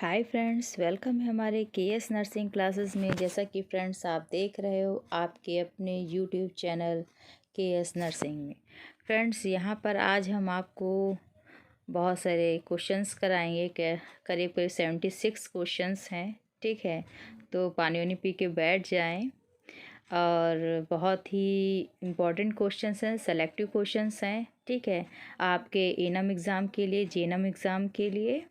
Hi friends, welcome है हमारे KS nursing classes में। जैसा कि फ्रेंड्स आप देख रहे हो आपके अपने यूट्यूब चैनल केएस नर्सिंग में। फ्रेंड्स यहाँ पर आज हम आपको बहुत सारे क्वेश्चंस कराएंगे। करीब करीब 76 क्वेश्चंस हैं। ठीक है, तो पानी वानी पी के बैठ जाएं। और बहुत ही इम्पॉर्टेंट क्वेश्चंस हैं, सेलेक्टिव क्वेश्चंस हैं। ठीक है, आपके एनम एग्ज़ाम के लिए, जेएनएम एग्ज़ाम के लिए,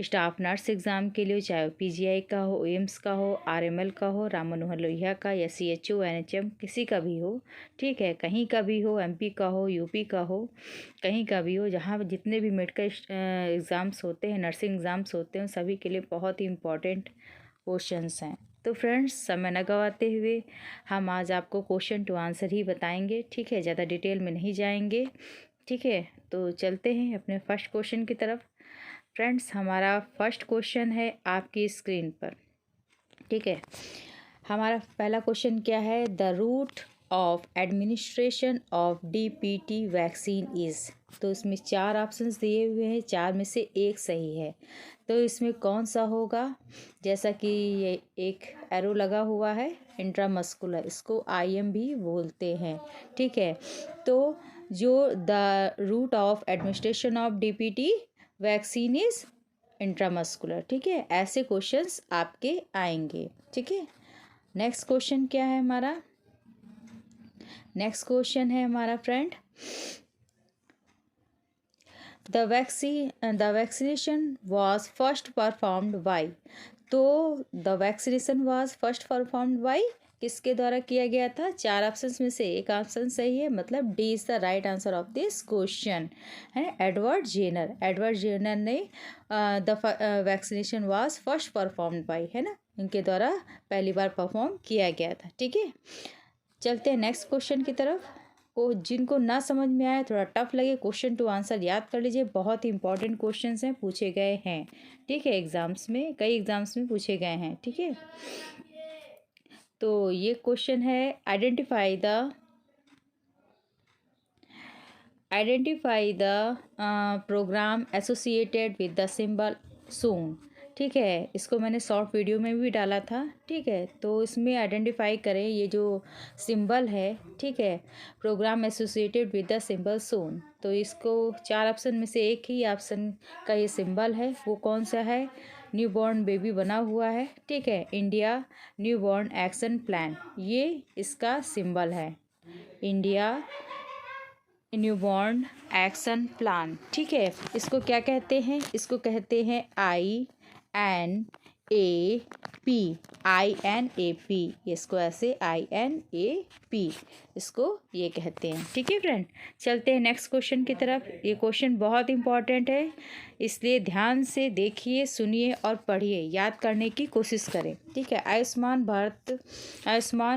स्टाफ नर्स एग्ज़ाम के लिए, चाहे पीजीआई का हो, एम्स का हो, आरएमएल का हो, राम मनोहर लोहिया का, या सीएचओ एनएचएम किसी का भी हो। ठीक है, कहीं का भी हो, एमपी का हो, यूपी का हो, कहीं का भी हो, जहाँ जितने भी मेडिकल एग्ज़ाम्स होते हैं, नर्सिंग एग्ज़ाम्स होते हैं, सभी के लिए बहुत ही इम्पॉर्टेंट क्वेश्चंस हैं। तो फ्रेंड्स, समय न गवाते हुए हम आज आपको क्वेश्चन टू आंसर ही बताएंगे। ठीक है, ज़्यादा डिटेल में नहीं जाएंगे। ठीक है, तो चलते हैं अपने फर्स्ट क्वेश्चन की तरफ। फ्रेंड्स, हमारा फर्स्ट क्वेश्चन है आपकी स्क्रीन पर। ठीक है, हमारा पहला क्वेश्चन क्या है? The route of administration of DPT vaccine is. तो इसमें 4 ऑप्शंस दिए हुए हैं, 4 में से एक सही है। तो इसमें कौन सा होगा? जैसा कि ये एक एरो लगा हुआ है, इंट्रामस्कुलर, इसको आईएम भी बोलते हैं। ठीक है, तो जो the route of administration of DPT vaccine is intramuscular. ठीक है, ऐसे क्वेश्चंस आपके आएंगे। ठीक है, नेक्स्ट क्वेश्चन क्या है हमारा? नेक्स्ट क्वेश्चन है हमारा friend, the vaccination was first performed by. तो the vaccination was first performed by किसके द्वारा किया गया था? 4 ऑप्शंस में से एक ऑप्शन सही है, मतलब D is the right answer of this question है। एडवर्ड जेनर ने the vaccination was first performed bye, है ना, इनके द्वारा पहली बार परफॉर्म किया गया था। ठीक है, चलते हैं नेक्स्ट क्वेश्चन की तरफ। को जिनको ना समझ में आए, थोड़ा टफ लगे, क्वेश्चन टू आंसर याद कर लीजिए। बहुत ही इंपॉर्टेंट क्वेश्चंस हैं, पूछे गए हैं। ठीक है, एग्जाम्स में, कई एग्जाम्स में पूछे गए हैं। ठीक है, तो ये क्वेश्चन है, identify the program associated with the symbol shown. ठीक है, इसको मैंने शॉर्ट वीडियो में भी डाला था। ठीक है, तो इसमें आइडेंटिफाई करें ये जो सिंबल है। ठीक है, program associated with the symbol shown. तो इसको 4 ऑप्शन में से एक ही ऑप्शन का ये सिंबल है, वो कौन सा है? न्यू बॉर्न बेबी बना हुआ है। ठीक है, India new born action plan, ये इसका सिंबल है, इंडिया न्यूबॉर्न एक्शन प्लान। ठीक है, इसको क्या कहते हैं? इसको कहते हैं INAP। इसको ऐसे INAP इसको ये कहते हैं। ठीक है फ्रेंड, चलते हैं नेक्स्ट क्वेश्चन की तरफ। ये क्वेश्चन बहुत इंपॉर्टेंट है, इसलिए ध्यान से देखिए, सुनिए और पढ़िए, याद करने की कोशिश करें। ठीक है, आयुष्मान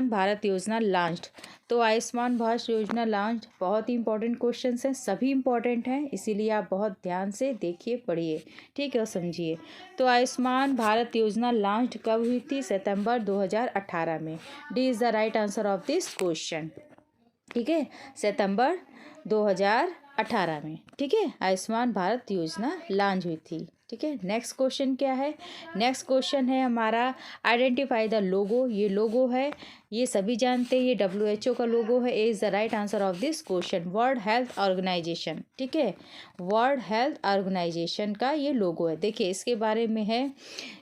भारत योजना लॉन्च्ड। तो आयुष्मान भारत योजना लॉन्च, बहुत ही इंपॉर्टेंट क्वेश्चंस हैं, सभी इंपॉर्टेंट हैं, इसीलिए आप बहुत ध्यान से देखिए, पढ़िए। ठीक है, और समझिए। तो आयुष्मान भारत योजना लॉन्च कब हुई थी? सितंबर 2018 में। D is the right answer of this question. ठीक है, सितंबर 2018 में। ठीक है, आयुष्मान भारत योजना लॉन्च हुई थी। ठीक है, नेक्स्ट क्वेश्चन क्या है? नेक्स्ट क्वेश्चन है हमारा, आइडेंटिफाई द लोगो। ये लोगो है, ये सभी जानते हैं, ये WHO का लोगो है। A is the right answer of this question, world health organization. ठीक है, वर्ल्ड हेल्थ ऑर्गेनाइजेशन का ये लोगो है। देखिए, इसके बारे में है,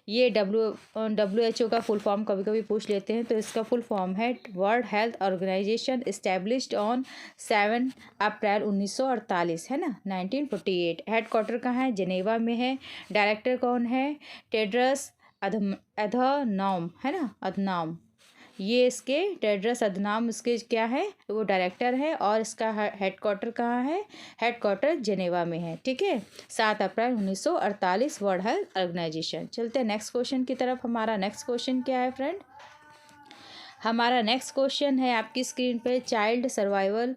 ये WHO का फुल फॉर्म कभी कभी पूछ लेते हैं, तो इसका फुल फॉर्म है world health organization, established on 7 April 1948, है ना, 1948। हेडक्वार्टर कहाँ है? जेनेवा में है। डायरेक्टर कौन है? टेड्रस अधनॉम, है ना, अधनॉम। ये इसके टेड्रस अधनॉम इसके क्या है? वो डायरेक्टर है, और इसका हेडक्वार्टर कहाँ है? हेडक्वार्टर जेनेवा में है। ठीक है, 7 अप्रैल 1948, वर्ल्ड हेल्थ ऑर्गेनाइजेशन। चलते हैं नेक्स्ट क्वेश्चन की तरफ। हमारा नेक्स्ट क्वेश्चन क्या है फ्रेंड? हमारा नेक्स्ट क्वेश्चन है आपकी स्क्रीन पे, child survival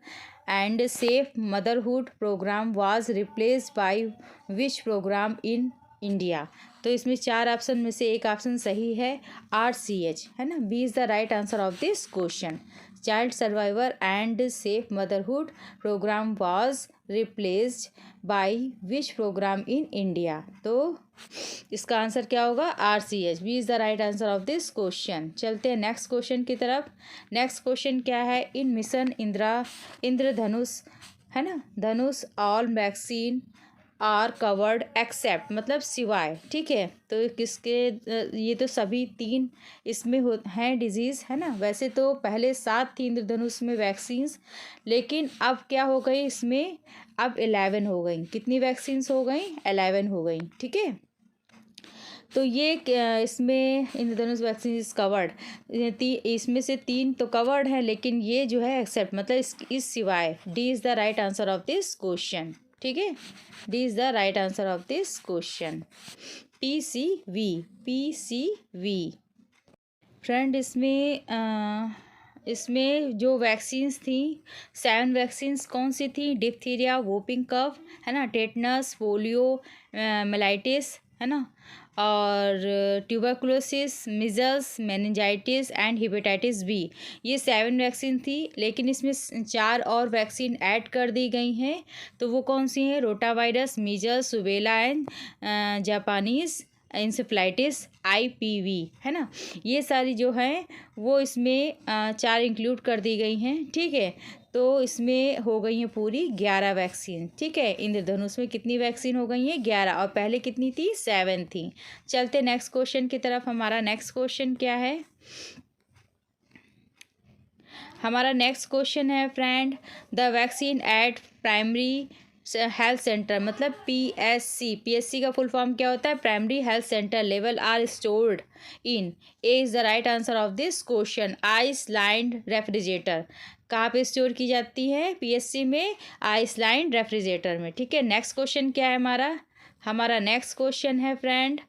and safe motherhood programme was replaced by which programme in India. तो इसमें 4 ऑप्शन में से एक ऑप्शन सही है, RCH, है ना, B is the right answer of this question. Child survivor and safe motherhood programme was replaced by which programme in India? तो इसका आंसर क्या होगा? RCH। B is the right answer of this question. चलते हैं next question की तरफ। Next question क्या है? इन मिशन इंद्रधनुष, है ना, धनुष all vaccine are covered except, मतलब सिवाय, ठीक है। तो किसके, ये तो सभी 3 इसमें हैं डिजीज़, है ना। वैसे तो पहले 7 थी इंद्रधनुष में वैक्सीन्स, लेकिन अब क्या हो गई इसमें, अब 11 हो गई। कितनी वैक्सीन्स हो गई? 11 हो गई, ठीक है। तो ये इसमें इंद्रधनुष वैक्सीन इज कवर्ड, इसमें से 3 तो कवर्ड है, लेकिन ये जो है एक्सेप्ट, मतलब इस सिवाय। D is the right answer of this question, ठीक है। D is the right answer of this question. PCV। Friend इसमें जो वैक्सीन्स थी, 7 वैक्सीन्स कौन सी थी? डिप्थीरिया, वोपिंग कफ, है ना, टेटनस, पोलियो, मेलाइटिस, है ना, और tuberculosis, measles, meningitis and hepatitis B. ये 7 वैक्सीन थी, लेकिन इसमें 4 और वैक्सीन ऐड कर दी गई हैं। तो वो कौन सी हैं? Rotavirus, measles, rubella and Japanese encephalitis, IPV, है ना। ये सारी जो हैं वो इसमें 4 इंक्लूड कर दी गई हैं, ठीक है। तो इसमें हो गई हैं पूरी 11 वैक्सीन, ठीक है। इंद्रधनुष में कितनी वैक्सीन हो गई हैं? 11, और पहले कितनी थी? 7 थी। चलते नेक्स्ट क्वेश्चन की तरफ। हमारा नेक्स्ट क्वेश्चन क्या है? हमारा नेक्स्ट क्वेश्चन है friend, the vaccine at primary health centre, मतलब PSC का फुल फॉर्म क्या होता है? Primary health centre level are stored in, A is the right answer of this question, ice lined refrigerator. कहाँ पे स्टोर की जाती है PSC में? आइसलैंड रेफ्रिजरेटर में, ठीक है। नेक्स्ट क्वेश्चन क्या है हमारा नेक्स्ट क्वेश्चन है friend,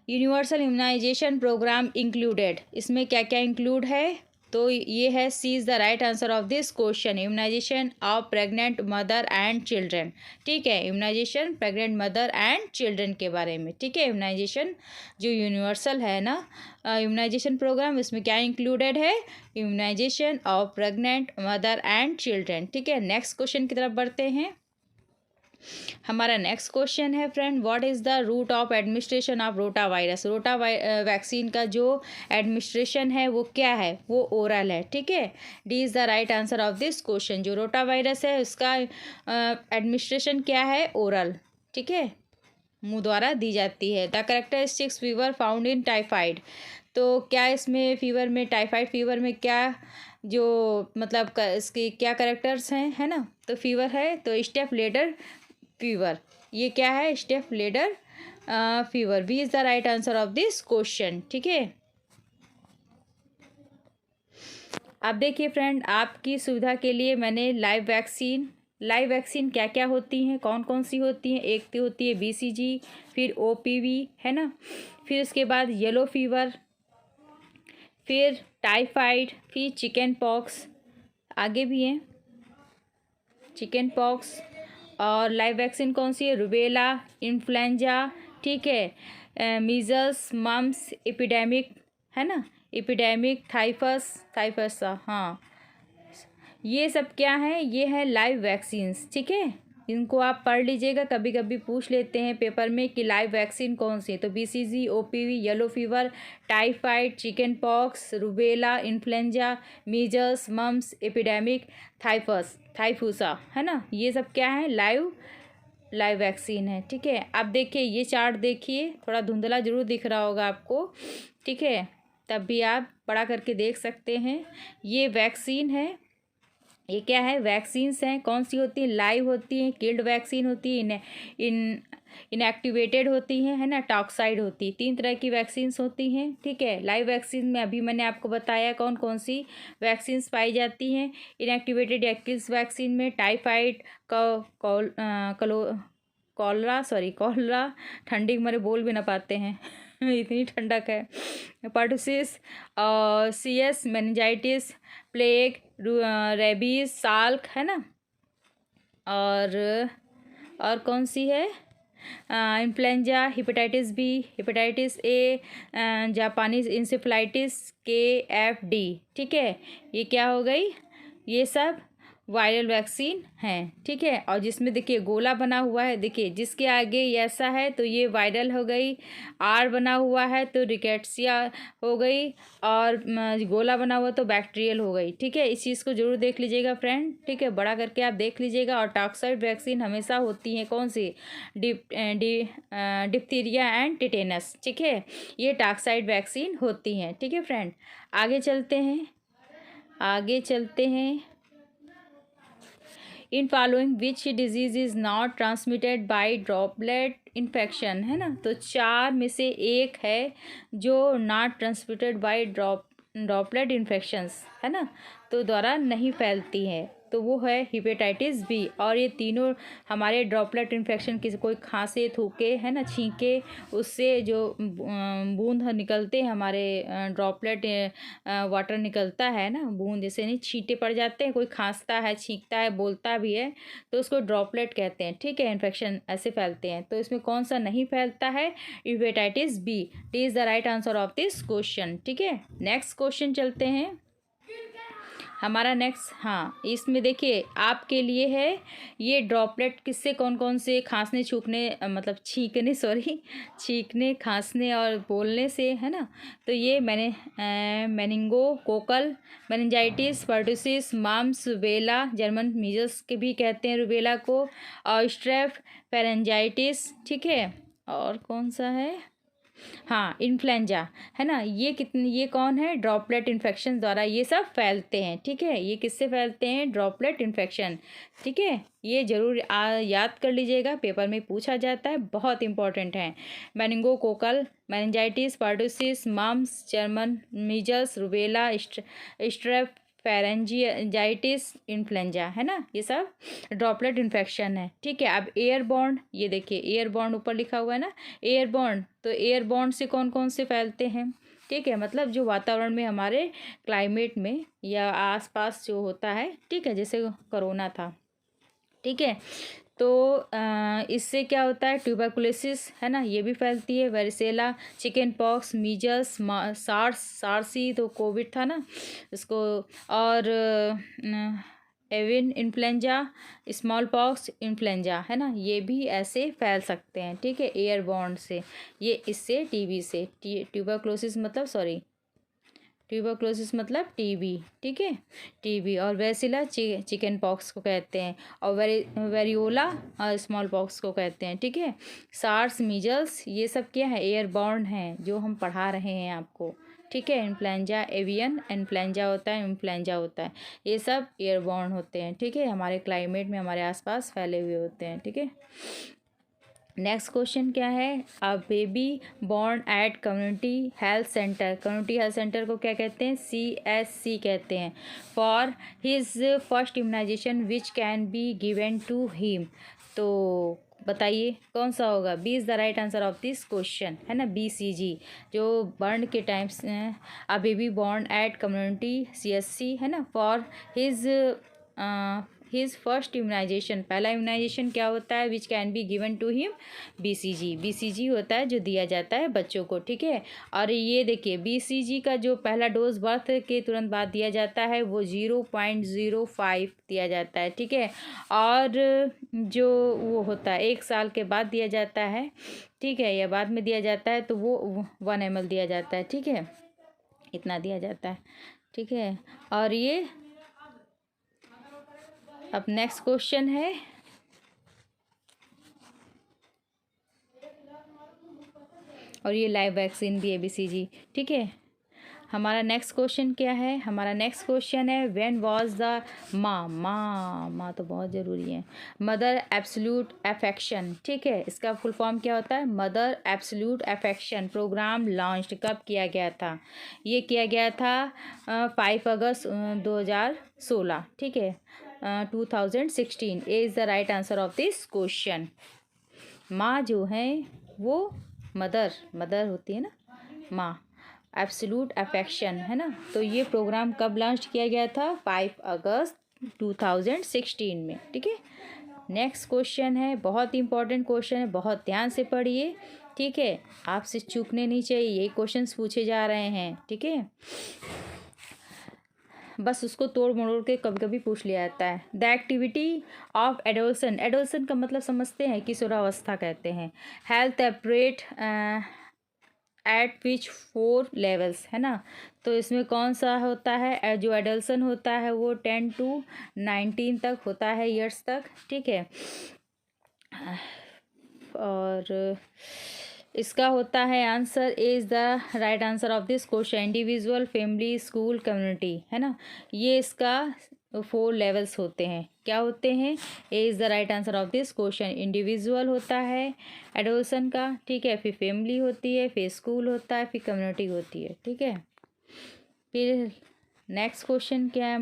universal immunization program included. इसमें क्या क्या इंक्लूड है? तो ये है, C is the right answer of this question, immunization of pregnant mother and children, ठीक है। Immunization pregnant mother and children के बारे में, ठीक है। इम्यूनाइजेशन जो यूनिवर्सल है ना, इम्यूनाइजेशन प्रोग्राम, इसमें क्या इंक्लूडेड है? Immunization of pregnant mother and children, ठीक है। नेक्स्ट क्वेश्चन की तरफ बढ़ते हैं। हमारा नेक्स्ट क्वेश्चन है friend, what is the route of administration of rota virus. Rota vaccine का जो एडमिनिस्ट्रेशन है वो क्या है? वो ओरल है, ठीक है। D is the right answer of this question. जो रोटा वायरस है उसका एडमिनिस्ट्रेशन क्या है? ओरल, ठीक है, मुंह द्वारा दी जाती है। The characteristics fever found in typhoid. तो क्या इसमें फीवर में, टाइफाइड फीवर में क्या जो मतलब इसकी क्या करेक्टर्स हैं, है ना। तो फीवर है तो स्टेप लेडर फीवर, ये क्या है? Step ladder fever. B is the right answer of this question, ठीक है। अब देखिए फ्रेंड, आपकी सुविधा के लिए मैंने लाइव वैक्सीन क्या क्या होती हैं, कौन कौन सी होती हैं? एक तो होती है BCG, फिर OPV, है ना, फिर उसके बाद येलो फीवर, फिर टाइफाइड, फिर चिकन पॉक्स, आगे भी हैं चिकन पॉक्स। और लाइव वैक्सीन कौन सी है? रूबेला, इन्फ्लुएंजा, ठीक है, मीजल्स, मम्स, एपिडेमिक, है ना, एपिडेमिक, थाइफस, हाँ, ये सब क्या है? ये है लाइव वैक्सीन्स, ठीक है। इनको आप पढ़ लीजिएगा, कभी कभी पूछ लेते हैं पेपर में कि लाइव वैक्सीन कौन सी है। तो BCG, OPV, yellow fever, typhoid, chicken pox, rubella, influenza, measles, mumps, epidemic, typhus, है ना, ये सब क्या है? लाइव वैक्सीन है, ठीक है। अब देखिए ये चार्ट, देखिए थोड़ा धुंधला जरूर दिख रहा होगा आपको, ठीक है, तब भी आप बड़ा करके देख सकते हैं। ये वैक्सीन है, ये क्या है? वैक्सीन्स हैं। कौन सी होती हैं? लाइव होती हैं, किल्ड वैक्सीन होती है, इनएक्टिवेटेड होती हैं, है ना, टॉक्साइड होती है। 3 तरह की वैक्सीन्स होती हैं, ठीक है। लाइव वैक्सीन में अभी मैंने आपको बताया कौन कौन सी वैक्सीन्स पाई जाती हैं। इनएक्टिवेटेड या किल्स वैक्सीन में टाइफाइड, कॉलरा, ठंडी के मारे बोल भी ना पाते हैं इतनी ठंडक है, pertussis, CS, meningitis, plague, rabies, salk, है ना, और कौन सी है? Influenza, hepatitis B, hepatitis A, Japanese encephalitis, KFD। ठीक है, ये क्या हो गई, ये सब वायरल वैक्सीन हैं। ठीक है, और जिसमें देखिए गोला बना हुआ है, देखिए जिसके आगे ऐसा है तो ये वायरल हो गई, R बना हुआ है तो रिकेट्सिया हो गई, और गोला बना हुआ तो बैक्टीरियल हो गई। ठीक है, इस चीज़ को जरूर देख लीजिएगा फ्रेंड। ठीक है, बड़ा करके आप देख लीजिएगा। और टॉक्साइड वैक्सीन हमेशा होती हैं कौन सी, डिप्थीरिया एंड टिटेनस। ठीक है, ये टॉक्साइड वैक्सीन होती हैं। ठीक है फ्रेंड, आगे चलते हैं, आगे चलते हैं। In following which disease is not transmitted by droplet infection, है ना। तो चार में से एक है जो not transmitted by droplet infections, है ना, तो द्वारा नहीं फैलती है, तो वो है हेपेटाइटिस बी। और ये तीनों हमारे ड्रॉपलेट इन्फेक्शन की, कोई खांसे, थूके, है ना, छींके, उससे जो बूंद निकलते हैं हमारे, ड्रॉपलेट वाटर निकलता है ना, बूंद जैसे नहीं छींटे पड़ जाते हैं, कोई खांसता है, छींकता है, बोलता भी है, तो उसको ड्रॉपलेट कहते हैं। ठीक है, इन्फेक्शन ऐसे फैलते हैं। तो इसमें कौन सा नहीं फैलता है, hepatitis B. D is the right answer of this question. ठीक है, नेक्स्ट क्वेश्चन चलते हैं। हमारा नेक्स्ट, हाँ, इसमें देखिए आपके लिए है, ये ड्रॉपलेट किससे, कौन कौन से खांसने, छूकने, मतलब छींकने, सॉरी, छींकने, खांसने और बोलने से, है ना। तो ये meningococcal meningitis, pertussis, mums, rubella, German measles के भी कहते हैं रुबेला को, और स्ट्रेप फेरेंजाइटिस। ठीक है, और कौन सा है, हाँ, इन्फ्लुएंजा, है ना। ये कौन है, ड्रॉपलेट इन्फेक्शन द्वारा ये सब फैलते हैं। ठीक है, ये किससे फैलते हैं, ड्रॉपलेट इन्फेक्शन। ठीक है, ये जरूर याद कर लीजिएगा, पेपर में पूछा जाता है, बहुत इंपॉर्टेंट है। Meningococcal meningitis, pertussis, mumps, German measles, rubella, strep pharyngitis, influenza, है ना, ये सब ड्रॉपलेट इन्फेक्शन है। ठीक है, अब एयरबॉर्न, ये देखिए एयरबॉर्न ऊपर लिखा हुआ है ना, एयरबॉर्न, तो एयरबॉर्न से कौन कौन से फैलते हैं। ठीक है, मतलब जो वातावरण में हमारे क्लाइमेट में या आसपास जो होता है, ठीक है, जैसे कोरोना था। ठीक है, तो इससे क्या होता है, ट्यूबरकुलोसिस, है ना, ये भी फैलती है, वेरिसेला, चिकन पॉक्स, मीजल्स, सार्सी तो कोविड था ना इसको, और avian influenza, small pox influenza, है ना, ये भी ऐसे फैल सकते हैं। ठीक है, एयरबॉर्न से, ये इससे टीबी से, ट्यूबरकुलोसिस मतलब, सॉरी, ट्यूबरकुलोसिस मतलब टीबी। ठीक है, टीबी, और वैसिला चिकन पॉक्स को कहते हैं, और वेरियोला स्मॉल पॉक्स को कहते हैं। ठीक है, सार्स, मीजल्स, ये सब क्या है, एयरबॉर्न हैं, जो हम पढ़ा रहे हैं आपको। ठीक है, इन्फ्लुएंजा, एवियन इन्फ्लुएंजा होता है, इन्फ्लुएंजा होता है, ये सब एयरबॉर्न होते हैं। ठीक है, हमारे क्लाइमेट में हमारे आसपास फैले हुए होते हैं। ठीक है, नेक्स्ट क्वेश्चन क्या है, a baby born at community health centre, community health centre को क्या कहते हैं, CHC कहते हैं, for his first immunization which can be given to him. तो बताइए कौन सा होगा, B is the right answer of this question, है ना, BCG, जो बर्न के times, a baby born at community CHC, है ना, फॉर हिज फर्स्ट इम्यूनाइजेशन, पहला इम्यूनाइजेशन क्या होता है, which can be given to him, BCG होता है जो दिया जाता है बच्चों को। ठीक है, और ये देखिए BCG का जो पहला डोज बर्थ के तुरंत बाद दिया जाता है वो 0.05 दिया जाता है। ठीक है, और जो वो होता है 1 साल के बाद दिया जाता है, ठीक है, या बाद में दिया जाता है, तो वो 1 ml दिया जाता है। ठीक है, इतना दिया जाता है। ठीक है, और ये अब नेक्स्ट क्वेश्चन है, और ये लाइव वैक्सीन भी है BCG। ठीक है, हमारा नेक्स्ट क्वेश्चन क्या है, हमारा नेक्स्ट क्वेश्चन है, व्हेन वाज द माँ तो बहुत ज़रूरी है, मदर एब्सोल्यूट अफेक्शन। ठीक है, इसका फुल फॉर्म क्या होता है, mother absolute affection programme launched कब किया गया था, ये किया गया था 5 अगस्त 2016। ठीक है, 2016 is the right answer of this question. माँ जो है वो मदर होती है ना, माँ, एब्सोल्यूट अफेक्शन, है ना, तो ये प्रोग्राम कब लॉन्च किया गया था, 5 अगस्त 2016 में। ठीक है, नेक्स्ट क्वेश्चन है, बहुत इंपॉर्टेंट क्वेश्चन है, बहुत ध्यान से पढ़िए, ठीक है। आपसे चूकने नहीं चाहिए, यही क्वेश्चंस पूछे जा रहे हैं, ठीक है। बस उसको तोड़ मरोड़ के कभी कभी पूछ लिया जाता है। द एक्टिविटी ऑफ एडोल्सन, एडोल्सन का मतलब समझते हैं, किशोरावस्था कहते हैं। Health operate at which 4 levels, है ना। तो इसमें कौन सा होता है, जो एडल्सन होता है वो 10 to 19 तक होता है, ईयर्स तक, ठीक है। और इसका होता है answer is the right answer of this question, individual, family, school, community, है ना। ये इसका 4 लेवल्स होते हैं। क्या होते हैं, ए is the right answer of this question. Individual होता है एडोल्सन का, ठीक है, फिर फैमिली होती है, फिर स्कूल होता है, फिर कम्युनिटी होती है, ठीक है। फिर नेक्स्ट क्वेश्चन क्या है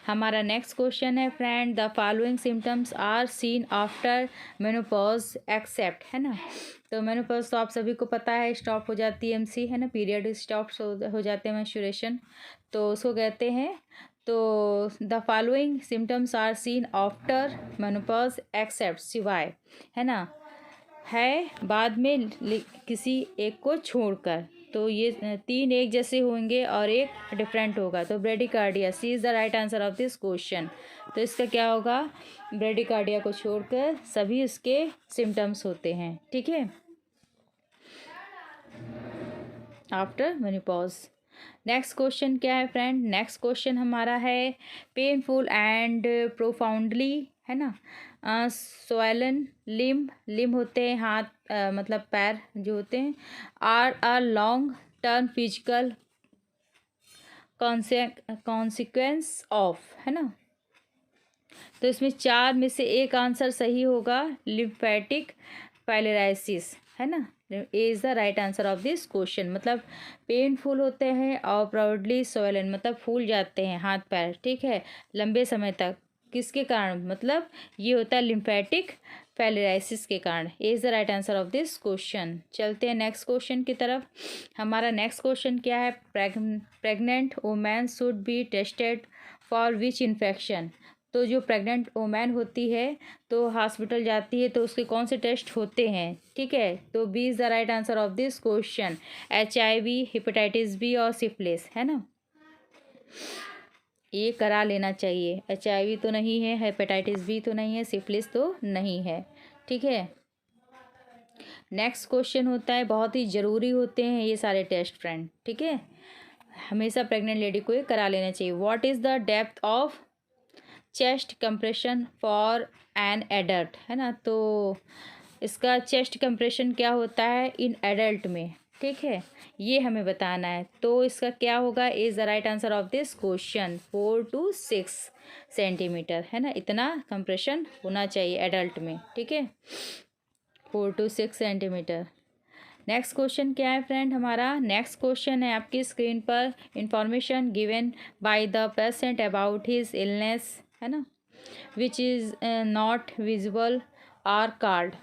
हमारा नेक्स्ट क्वेश्चन है, friend the following symptoms are seen after menopause except, है ना। तो मेनोपॉज तो आप सभी को पता है, स्टॉप हो जाती है एमसी, है ना, पीरियड स्टॉप हो जाते हैं, मेंस्ट्रुएशन, तो उसको कहते हैं। तो the following symptoms are seen after menopause except, सिवाय, है ना, है बाद में किसी एक को छोड़कर। तो ये 3 एक जैसे होंगे और एक डिफरेंट होगा। तो bradycardia, C is the right answer of this question. तो इसका क्या होगा, ब्रेडिकार्डिया को छोड़कर सभी उसके सिम्टम्स होते हैं, ठीक है, आफ्टर मेनोपॉज। नेक्स्ट क्वेश्चन क्या है फ्रेंड, नेक्स्ट क्वेश्चन हमारा है, पेनफुल एंड प्रोफाउंडली, है ना, स्वैलन लिम्ब, लिम्ब होते हैं हाथ, मतलब पैर जो होते हैं, are a long term physical consequence of, है ना। तो इसमें 4 में से एक आंसर सही होगा, लिम्फेटिक पैलेराइसिस, है ना। ए is the right answer of this question. मतलब पेनफुल होते हैं और प्राउडली स्वोलन, मतलब फूल जाते हैं हाथ पैर, ठीक है, लंबे समय तक, किसके कारण, मतलब ये होता है लिम्फेटिक पैलेराइसिस के कारण। ए is the right answer of this question. चलते हैं नेक्स्ट क्वेश्चन की तरफ। हमारा नेक्स्ट क्वेश्चन क्या है, pregnant women should be tested for which infection. तो जो प्रेग्नेंट वुमेन होती है तो हॉस्पिटल जाती है, तो उसके कौन से टेस्ट होते हैं, ठीक है। तो B is the right answer of this question, HIV, hepatitis B और सिफिलिस, है ना। ये करा लेना चाहिए, HIV तो नहीं है, हेपेटाइटिस बी तो नहीं है, सिफिलिस तो नहीं है, ठीक है। नेक्स्ट क्वेश्चन होता है, बहुत ही ज़रूरी होते हैं ये सारे टेस्ट फ्रेंड, ठीक है, हमेशा प्रेग्नेंट लेडी को ये करा लेना चाहिए। What is the depth of chest compression for an adult, है ना। तो इसका चेस्ट कंप्रेशन क्या होता है इन एडल्ट में, ठीक है, ये हमें बताना है। तो इसका क्या होगा, is the right answer of this question, 4 to 6 centimetre, है ना, इतना कंप्रेशन होना चाहिए एडल्ट में, ठीक है, 4 to 6 सेंटीमीटर। नेक्स्ट क्वेश्चन क्या है फ्रेंड हमारा, नेक्स्ट क्वेश्चन है आपकी स्क्रीन पर, information given by the patient about his illness, है ना, which is not visible are called.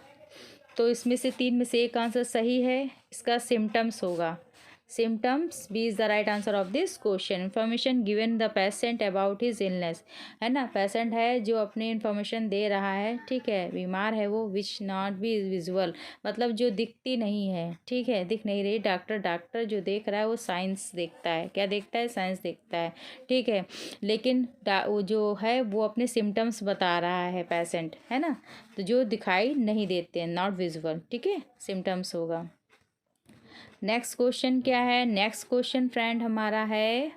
तो इसमें से 3 में से एक आंसर सही है, इसका सिम्टम्स होगा, symptoms, B is the right answer of this question. Information given the patient about his illness, है ना, पेशेंट है जो अपनी इन्फॉर्मेशन दे रहा है, ठीक है, बीमार है वो, विच नॉट बी विजुअल, मतलब जो दिखती नहीं है, ठीक है, दिख नहीं रही, डॉक्टर जो देख रहा है वो साइंस देखता है, क्या देखता है, साइंस देखता है, ठीक है, लेकिन वो जो है वो अपने सिम्टम्स बता रहा है पेशेंट, है ना, तो जो दिखाई नहीं देते हैं, नॉट विजुअल, ठीक है, सिम्टम्स होगा। नेक्स्ट क्वेश्चन क्या है, नेक्स्ट क्वेश्चन फ्रेंड हमारा है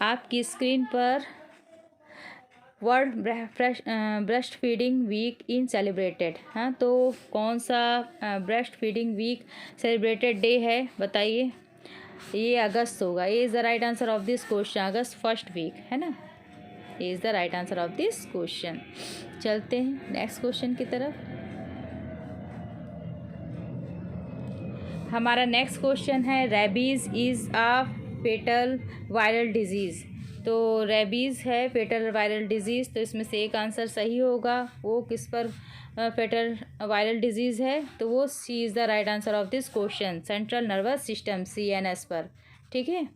आपकी स्क्रीन पर, world breast feeding week in celebrated, हाँ, तो कौन सा breast feeding week celebrated day है बताइए। ये अगस्त होगा, ये is the right answer of this question, August first week, है ना, ये is the right answer of this question. चलते हैं नेक्स्ट क्वेश्चन की तरफ। हमारा नेक्स्ट क्वेश्चन है, rabies is a fatal viral disease. तो रेबीज़ है फेटल वायरल डिजीज़, तो इसमें से एक आंसर सही होगा, वो किस पर फेटल वायरल डिजीज़ है, तो वो C is the right answer of this question, central nervous system, CNS पर, ठीक है।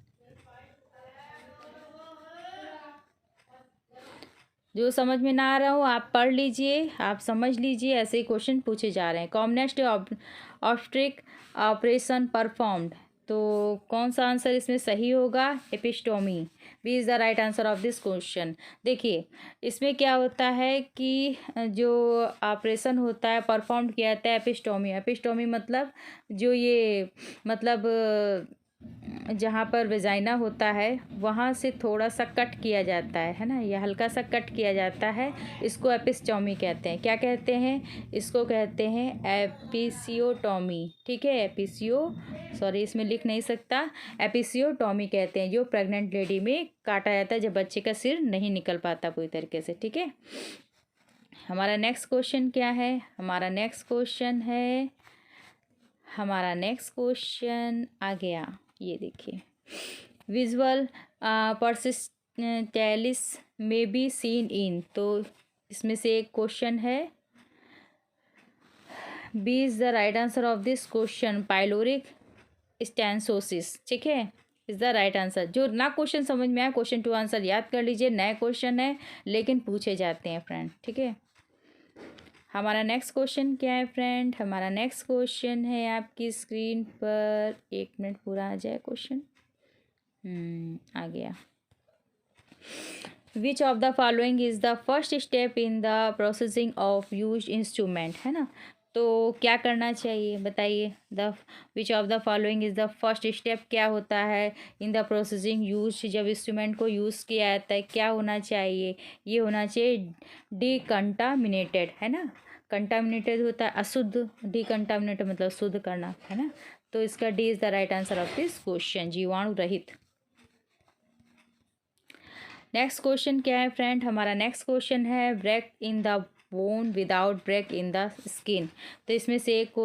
जो समझ में ना आ रहा हो आप पढ़ लीजिए, आप समझ लीजिए, ऐसे ही क्वेश्चन पूछे जा रहे हैं। कॉमनेस्ट ऑब्स्ट्रिक ऑपरेशन परफॉर्म्ड, तो कौन सा आंसर इसमें सही होगा? Episiotomy, B is the right answer of this question. देखिए इसमें क्या होता है कि जो ऑपरेशन होता है परफॉर्म किया जाता है एपिस्टोमी। एपिस्टोमी मतलब जो ये मतलब जहाँ पर वेजाइना होता है वहाँ से थोड़ा सा कट किया जाता है ना, या हल्का सा कट किया जाता है, इसको एपिस्टोमी कहते हैं। क्या कहते हैं? इसको कहते हैं एपिसियोटोमी। ठीक है, सॉरी इसमें लिख नहीं सकता, एपिसियोटोमी कहते हैं, जो प्रेग्नेंट लेडी में काटा जाता है जब बच्चे का सिर नहीं निकल पाता पूरी तरीके से। ठीक है, हमारा नेक्स्ट क्वेश्चन क्या है? हमारा नेक्स्ट क्वेश्चन आ गया, ये देखिए। विजुअल परसिस्टेलिस में बी सीन इन, तो इसमें से एक क्वेश्चन है, B is the right answer of this question, pyloric stenosis. ठीक है, इज़ द राइट आंसर। जो ना क्वेश्चन समझ में आए क्वेश्चन टू आंसर याद कर लीजिए, नए क्वेश्चन है लेकिन पूछे जाते हैं फ्रेंड। ठीक है, हमारा नेक्स्ट क्वेश्चन क्या है फ्रेंड? हमारा नेक्स्ट क्वेश्चन है आपकी स्क्रीन पर, 1 मिनट पूरा आ जाए क्वेश्चन। आ गया। विच of the following is the first step in the processing of use instrument, है ना। तो क्या करना चाहिए बताइए? The which of the following is the first step, क्या होता है इन द प्रोसेसिंग यूज, जब इंस्ट्रूमेंट को यूज़ किया जाता है क्या होना चाहिए? ये होना चाहिए डिकंटामिनेटेड, है ना। कंटामिनेटेड होता है अशुद्ध, डिकंटामिनेटेड मतलब शुद्ध करना, है ना। तो इसका D is the right answer of this question, जीवाणु रहित। नेक्स्ट क्वेश्चन क्या है फ्रेंड? हमारा नेक्स्ट क्वेश्चन है, break in the bone without break in the skin. तो इसमें से एक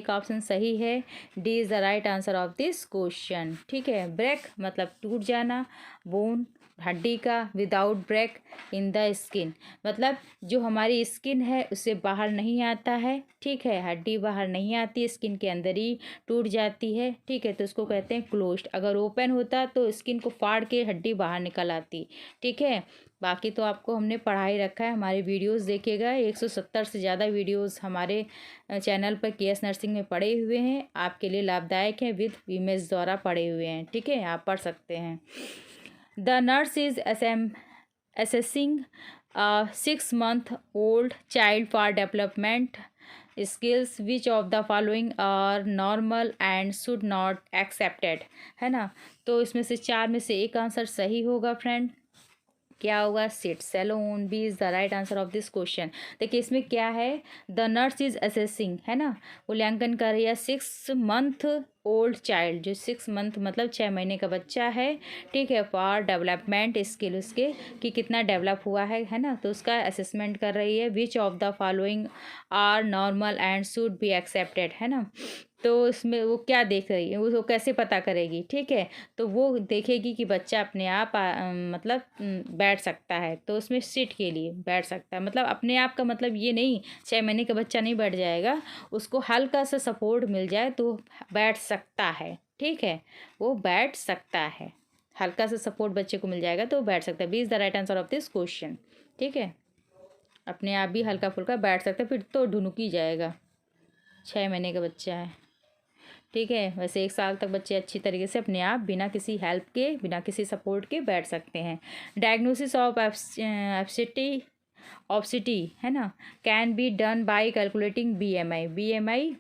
ऑप्शन सही है, D is the right answer of this question. ठीक है, ब्रेक मतलब टूट जाना, बोन हड्डी का, without break in the skin मतलब जो हमारी स्किन है उससे बाहर नहीं आता है। ठीक है, हड्डी बाहर नहीं आती, स्किन के अंदर ही टूट जाती है। ठीक है, तो उसको कहते हैं क्लोज्ड। अगर ओपन होता तो स्किन को फाड़ के हड्डी बाहर निकल आती। ठीक है, बाकी तो आपको हमने पढ़ा ही रखा है, हमारे वीडियोस देखिएगा, 170 से ज़्यादा वीडियोस हमारे चैनल पर केएस नर्सिंग में पड़े हुए हैं, आपके लिए लाभदायक हैं, विद इमेज द्वारा पड़े हुए हैं। ठीक है, आप पढ़ सकते हैं। The nurse is assessing a 6-month-old child for development skills, which of the following are normal and should not accepted, है ना। तो इसमें से 4 में से एक आंसर सही होगा फ्रेंड। क्या होगा? सिट सेलोन, B is the right answer of this question. देखिए इसमें क्या है, द नर्स इज असेसिंग, है ना, मूल्यांकन कर रही है 6 मंथ ओल्ड चाइल्ड, जो 6 मंथ मतलब 6 महीने का बच्चा है। ठीक है, फॉर डेवलपमेंट स्किल, उसके कि कितना डेवलप हुआ है ना, तो उसका असेसमेंट कर रही है। Which of the following are normal and should be accepted, है ना। तो इसमें वो क्या देख रही है, वो कैसे पता करेगी? ठीक है, तो वो देखेगी कि बच्चा अपने आप मतलब बैठ सकता है, तो उसमें सिट के लिए बैठ सकता है, मतलब अपने आप का मतलब ये नहीं 6 महीने का बच्चा नहीं बैठ जाएगा, उसको हल्का सा सपोर्ट मिल जाए तो बैठ सकता है। ठीक है, वो बैठ सकता है, हल्का सा सपोर्ट बच्चे को मिल जाएगा तो बैठ सकता है। B is the right answer of this question. ठीक है, अपने आप भी हल्का फुल्का बैठ सकता है, फिर तो ढुनुक ही जाएगा, 6 महीने का बच्चा है। ठीक है, वैसे 1 साल तक बच्चे अच्छी तरीके से अपने आप बिना किसी हेल्प के, बिना किसी सपोर्ट के बैठ सकते हैं। डायग्नोसिस ऑफ ऑब्सिटी, है ना, can be done by calculating BMI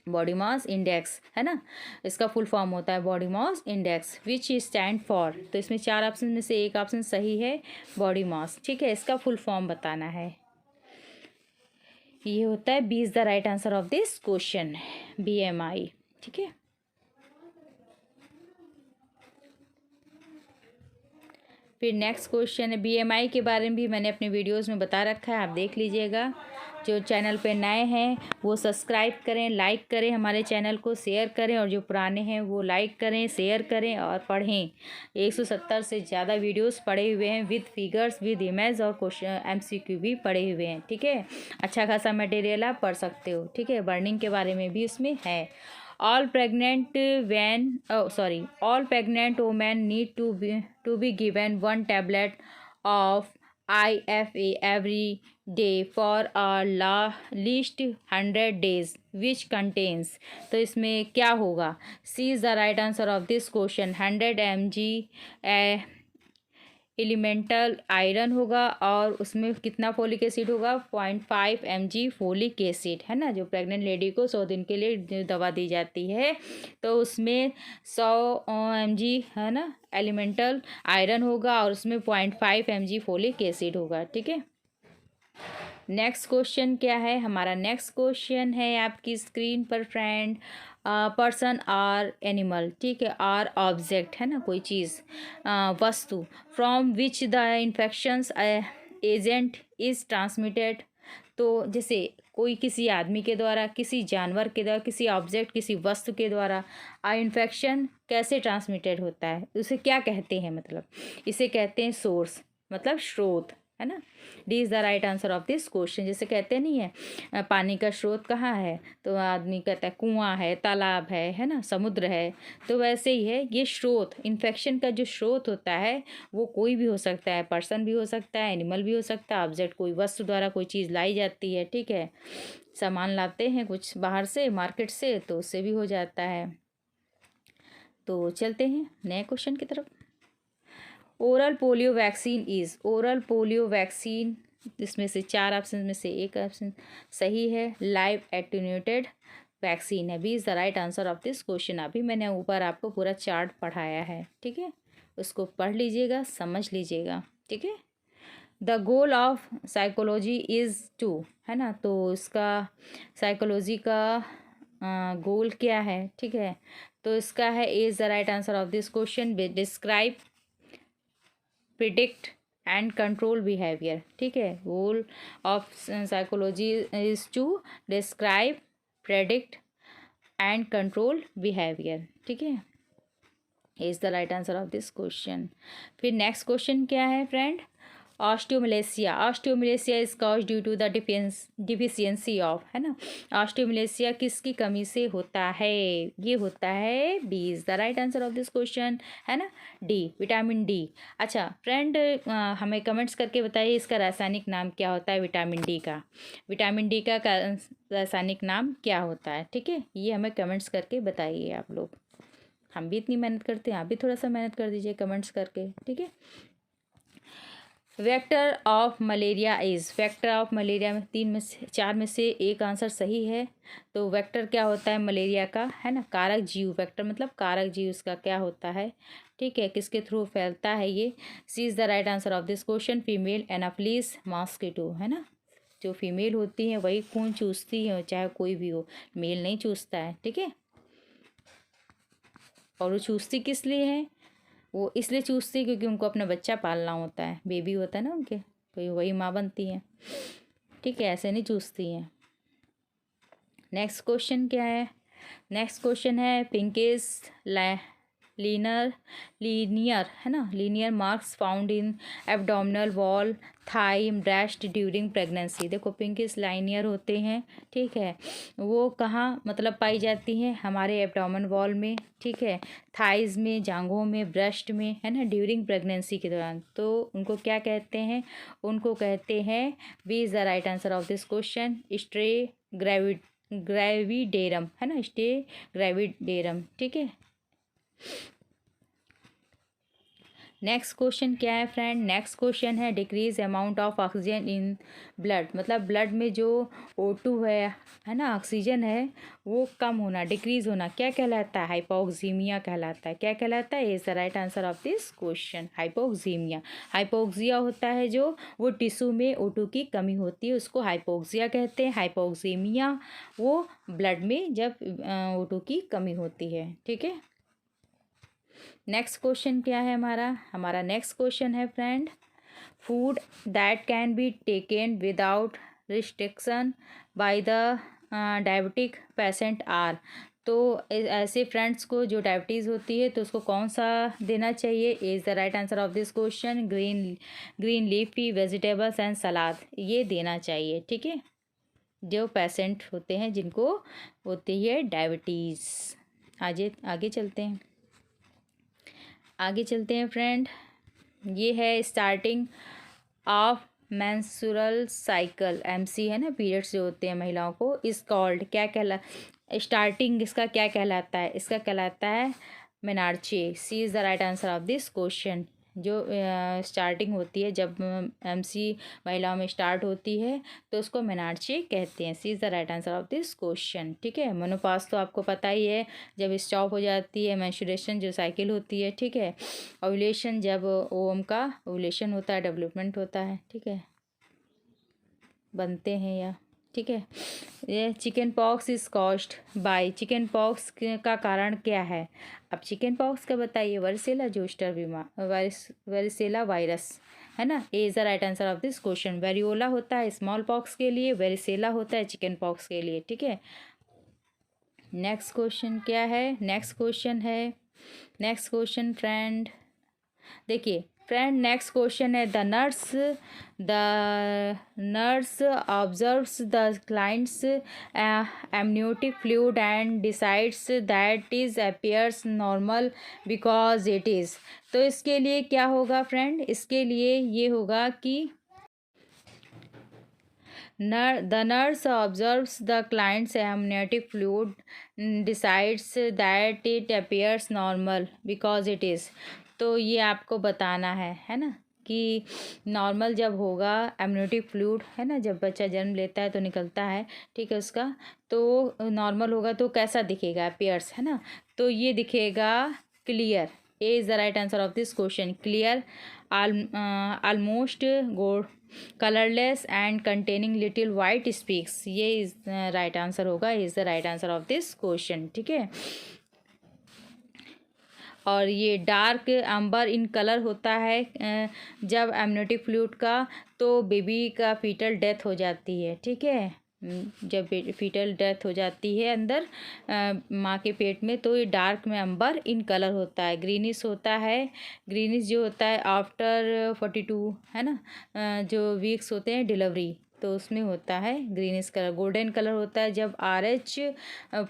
body mass index, है ना, इसका फुल फॉर्म होता है body mass index, which stand for. तो इसमें 4 ऑप्शन में से एक ऑप्शन सही है, बॉडी मास। ठीक है, इसका फुल फॉर्म बताना है, ये होता है B is the right answer of this question, BMI। ठीक है, फिर नेक्स्ट क्वेश्चन है, BMI के बारे में भी मैंने अपने वीडियोस में बता रखा है, आप देख लीजिएगा। जो चैनल पे नए हैं वो सब्सक्राइब करें, लाइक करें, हमारे चैनल को शेयर करें, और जो पुराने हैं वो लाइक करें, शेयर करें और पढ़ें। 170 से ज़्यादा वीडियोस पड़े हुए हैं, विद फिगर्स, विद इमेज और क्वेश्चन MCQ भी पड़े हुए हैं। ठीक है, अच्छा खासा मटेरियल आप पढ़ सकते हो। ठीक है, बर्निंग के बारे में भी उसमें है। all pregnant women need to be given 1 tablet of IFA every day for a least 100 days which contains, तो इसमें क्या होगा? C is the right answer of this question. 100 mg elemental iron होगा और उसमें कितना फोलिक एसिड होगा? 0.5 mg folic acid, है ना, जो प्रेग्नेंट लेडी को 100 दिन के लिए जो दवा दी जाती है, तो उसमें 100 mg, है ना, एलिमेंटल आयरन होगा और उसमें 0.5 mg फोलिक एसिड होगा। ठीक है, नेक्स्ट क्वेश्चन क्या है हमारा? नेक्स्ट क्वेश्चन है आपकी स्क्रीन पर फ्रेंड, पर्सन आर एनिमल, ठीक है, आर ऑब्जेक्ट, है ना, कोई चीज़, वस्तु, from which the infections agent is transmitted. तो जैसे कोई किसी आदमी के द्वारा, किसी जानवर के द्वारा, किसी ऑब्जेक्ट, किसी वस्तु के द्वारा इन्फेक्शन कैसे ट्रांसमिटेड होता है, उसे क्या कहते हैं? मतलब इसे कहते हैं सोर्स, मतलब स्रोत, है ना। D is the right answer of this question. जैसे कहते नहीं है पानी का स्रोत कहाँ है, तो आदमी कहता है कुआं है, तालाब है ना, समुद्र है। तो वैसे ही है ये स्रोत, इन्फेक्शन का जो स्रोत होता है वो कोई भी हो सकता है, पर्सन भी हो सकता है, एनिमल भी हो सकता है, ऑब्जेक्ट कोई वस्तु द्वारा कोई चीज़ लाई जाती है, ठीक है, सामान लाते हैं कुछ बाहर से मार्केट से, तो उससे भी हो जाता है। तो चलते हैं नए क्वेश्चन की तरफ। Oral polio vaccine is, oral polio vaccine, इसमें से 4 ऑप्शन में से एक ऑप्शन सही है, लाइव एटेन्यूएटेड वैक्सीन है। B is the right answer of this question. अभी मैंने ऊपर आपको पूरा चार्ट पढ़ाया है, ठीक है, उसको पढ़ लीजिएगा, समझ लीजिएगा, ठीक है। The goal of psychology is to, है ना, तो इसका साइकोलॉजी का गोल क्या है, ठीक है, तो इसका है is the right answer of this question, describe, predict and control behaviour, ठीक है। Goal of psychology is to describe, predict and control behaviour, ठीक है, is the right answer of this question. फिर नेक्स्ट क्वेश्चन क्या है friend? Osteomalacia, osteomalacia is cause due to the deficiency of, है ना, ऑस्टियोमलेसिया किसकी कमी से होता है? ये होता है, D is the right answer of this question, है ना, डी, विटामिन डी। अच्छा फ्रेंड, हमें कमेंट्स करके बताइए इसका रासायनिक नाम क्या होता है विटामिन डी का, विटामिन डी का रासायनिक नाम क्या होता है, ठीक है, ये हमें कमेंट्स करके बताइए आप लोग। हम भी इतनी मेहनत करते हैं, आप भी थोड़ा सा मेहनत कर दीजिए कमेंट्स करके, ठीक है। Vector of malaria is, vector of malaria में 4 में से एक आंसर सही है। तो वेक्टर क्या होता है मलेरिया का, है ना, कारक जीव, वेक्टर मतलब कारक जीव उसका क्या होता है, ठीक है, किसके थ्रू फैलता है ये? C is the right answer of this question, female anopheles mosquito, है ना, जो फीमेल होती हैं वही खून चूसती हैं, चाहे कोई भी हो, मेल नहीं चूसता है, ठीक है। और वो चूसती किस लिए है? वो इसलिए चूसती क्योंकि उनको अपना बच्चा पालना होता है, बेबी होता है ना उनके, तो वही माँ बनती हैं, ठीक है, ऐसे नहीं चूसती हैं। नेक्स्ट क्वेश्चन क्या है? नेक्स्ट क्वेश्चन है पिंकिश लीनियर, है ना, linear marks found in abdominal wall, thigh, breast during pregnancy. देखो पिंकिश लाइनियर होते हैं, ठीक है, वो कहाँ मतलब पाई जाती हैं? हमारे एब्डोमेन वॉल में, ठीक है, थाइज में, जांघों में, ब्रेस्ट में, है ना, ड्यूरिंग प्रेगनेंसी के दौरान। तो उनको क्या कहते हैं? उनको कहते हैं, B is the right answer of this question, striae gravidarum, है ना, स्टे ग्रेविडेरम, ठीक है। नेक्स्ट क्वेश्चन क्या है फ्रेंड? नेक्स्ट क्वेश्चन है decrease amount of oxygen in blood, मतलब ब्लड में जो O2 है ना, ऑक्सीजन है, वो कम होना, डिक्रीज होना, क्या कहलाता है? हाइपोक्सीमिया कहलाता है। क्या कहलाता है? Is the right answer of this question, hypoxaemia. Hypoxia होता है जो वो टिश्यू में O2 की कमी होती है, उसको हाइपोक्सिया कहते हैं। हाइपोक्सीमिया वो ब्लड में जब O2 की कमी होती है, ठीक है। नेक्स्ट क्वेश्चन क्या है हमारा नेक्स्ट क्वेश्चन है friend, food that can be taken without restriction by the diabetic patient are. तो ऐसे फ्रेंड्स को जो डायबिटीज़ होती है तो उसको कौन सा देना चाहिए? Is the right answer of this question, green leafy vegetables and salad, ये देना चाहिए, ठीक है, जो पेशेंट होते हैं जिनको होती है डायबिटीज़। आगे चलते हैं फ्रेंड, ये है starting of menstrual cycle, MC है ना, पीरियड्स जो होते हैं महिलाओं को, इज कॉल्ड, क्या कहला, स्टार्टिंग इसका क्या कहलाता है, इसका कहलाता है menarche. C is the right answer of this question. जो स्टार्टिंग होती है, जब एमसी महिलाओं में स्टार्ट होती है तो उसको मेनार्चे कहते हैं। C is the right answer of this question. ठीक है, मेनोपॉज तो आपको पता ही है, जब स्टॉप हो जाती है मेंस्ट्रुएशन जो साइकिल होती है। ठीक है, ओव्यूलेशन, जब ओवम का ओव्यूलेशन होता है, डेवलपमेंट होता है। ठीक है, बनते हैं या, ठीक है। ये chicken pox is caused by, chicken pox का कारण क्या है? अब चिकन पॉक्स का बताइए। वरिसेला जोस्टर बीमार, वरिसेला वायरस, है ना। ए is the right answer of this question. Variola होता है स्मॉल पॉक्स के लिए, वेरिसेला होता है चिकन पॉक्स के लिए। ठीक है, नेक्स्ट क्वेश्चन क्या है? नेक्स्ट क्वेश्चन है, नेक्स्ट क्वेश्चन फ्रेंड, देखिए फ्रेंड, नेक्स्ट क्वेश्चन है, the nurse observes the clients amniotic fluid and decides that is appears normal because it is. तो इसके लिए क्या होगा फ्रेंड? इसके लिए ये होगा कि the nurse observes the client's amniotic fluid, decides that it appears normal because it is। तो ये आपको बताना है ना, कि नॉर्मल जब होगा एमनियोटिक फ्लूइड, है ना, जब बच्चा जन्म लेता है तो निकलता है, ठीक है, उसका तो नॉर्मल होगा तो कैसा दिखेगा? अपीयर्स, है ना, तो ये दिखेगा clear. A is the right answer of this question. Clear, almost gold, colourless and containing little white speaks, ये इज राइट आंसर होगा। Is the right answer of this question. ठीक है, और ये डार्क अंबर इन कलर होता है जब amniotic fluid का, तो बेबी का फीटल डेथ हो जाती है। ठीक है, जब फीटल डेथ हो जाती है अंदर माँ के पेट में, तो ये डार्क में अंबर इन कलर होता है, ग्रीनिश होता है। ग्रीनिश जो होता है आफ्टर 42, है ना, जो वीक्स होते हैं डिलीवरी, तो उसमें होता है ग्रीनिश कलर। गोल्डन कलर होता है जब RH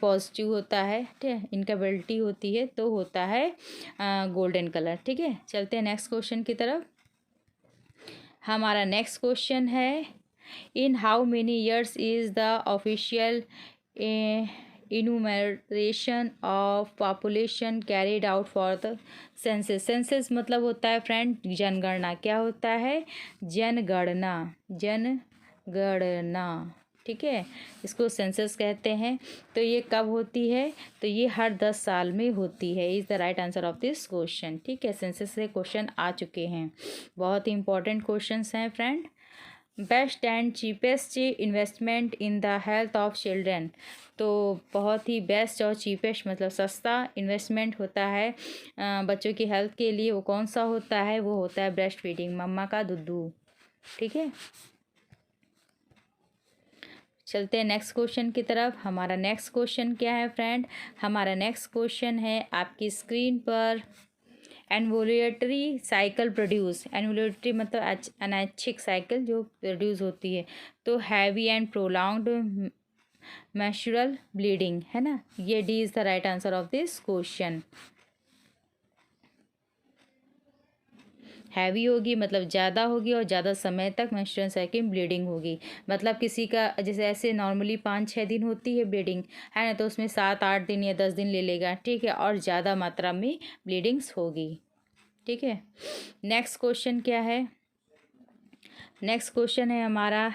पॉजिटिव होता है, ठीक है, इनकेपेबिलिटी होती है, तो होता है गोल्डन कलर। ठीक है, चलते हैं नेक्स्ट क्वेश्चन की तरफ। हमारा नेक्स्ट क्वेश्चन है, in how many years is the official enumeration of population carried out for the census. Census मतलब होता है फ्रेंड जनगणना। क्या होता है? जनगणना, जनगणना। ठीक है, इसको सेंसस कहते हैं। तो ये कब होती है? तो ये हर 10 साल में होती है। Is the right answer of this question. ठीक है, सेंसस से क्वेश्चन आ चुके हैं, बहुत ही इंपॉर्टेंट क्वेश्चंस हैं friend. Best and cheapest investment in the health of children, तो बहुत ही बेस्ट और चीपेस्ट मतलब सस्ता इन्वेस्टमेंट होता है बच्चों की हेल्थ के लिए, वो कौन सा होता है? वो होता है ब्रेस्ट फीडिंग, मम्मा का दूध। ठीक है, चलते हैं नेक्स्ट क्वेश्चन की तरफ। हमारा नेक्स्ट क्वेश्चन क्या है फ्रेंड? हमारा नेक्स्ट क्वेश्चन है आपकी स्क्रीन पर, एनवोलेटरी साइकिल प्रोड्यूस, एनवोलेटरी मतलब अनैच्छिक साइकिल जो प्रोड्यूस होती है, तो heavy and prolonged menstrual bleeding, है ना, ये D is the right answer of this question. Heavy होगी मतलब ज़्यादा होगी और ज़्यादा समय तक मेंस्ट्रुअल साइकिल ब्लीडिंग होगी। मतलब किसी का जैसे ऐसे नॉर्मली 5-6 दिन होती है ब्लीडिंग, है ना, तो उसमें 7-8 दिन या 10 दिन ले लेगा। ठीक है, और ज़्यादा मात्रा में ब्लीडिंग्स होगी। ठीक है, नेक्स्ट क्वेश्चन क्या है? नेक्स्ट क्वेश्चन है हमारा,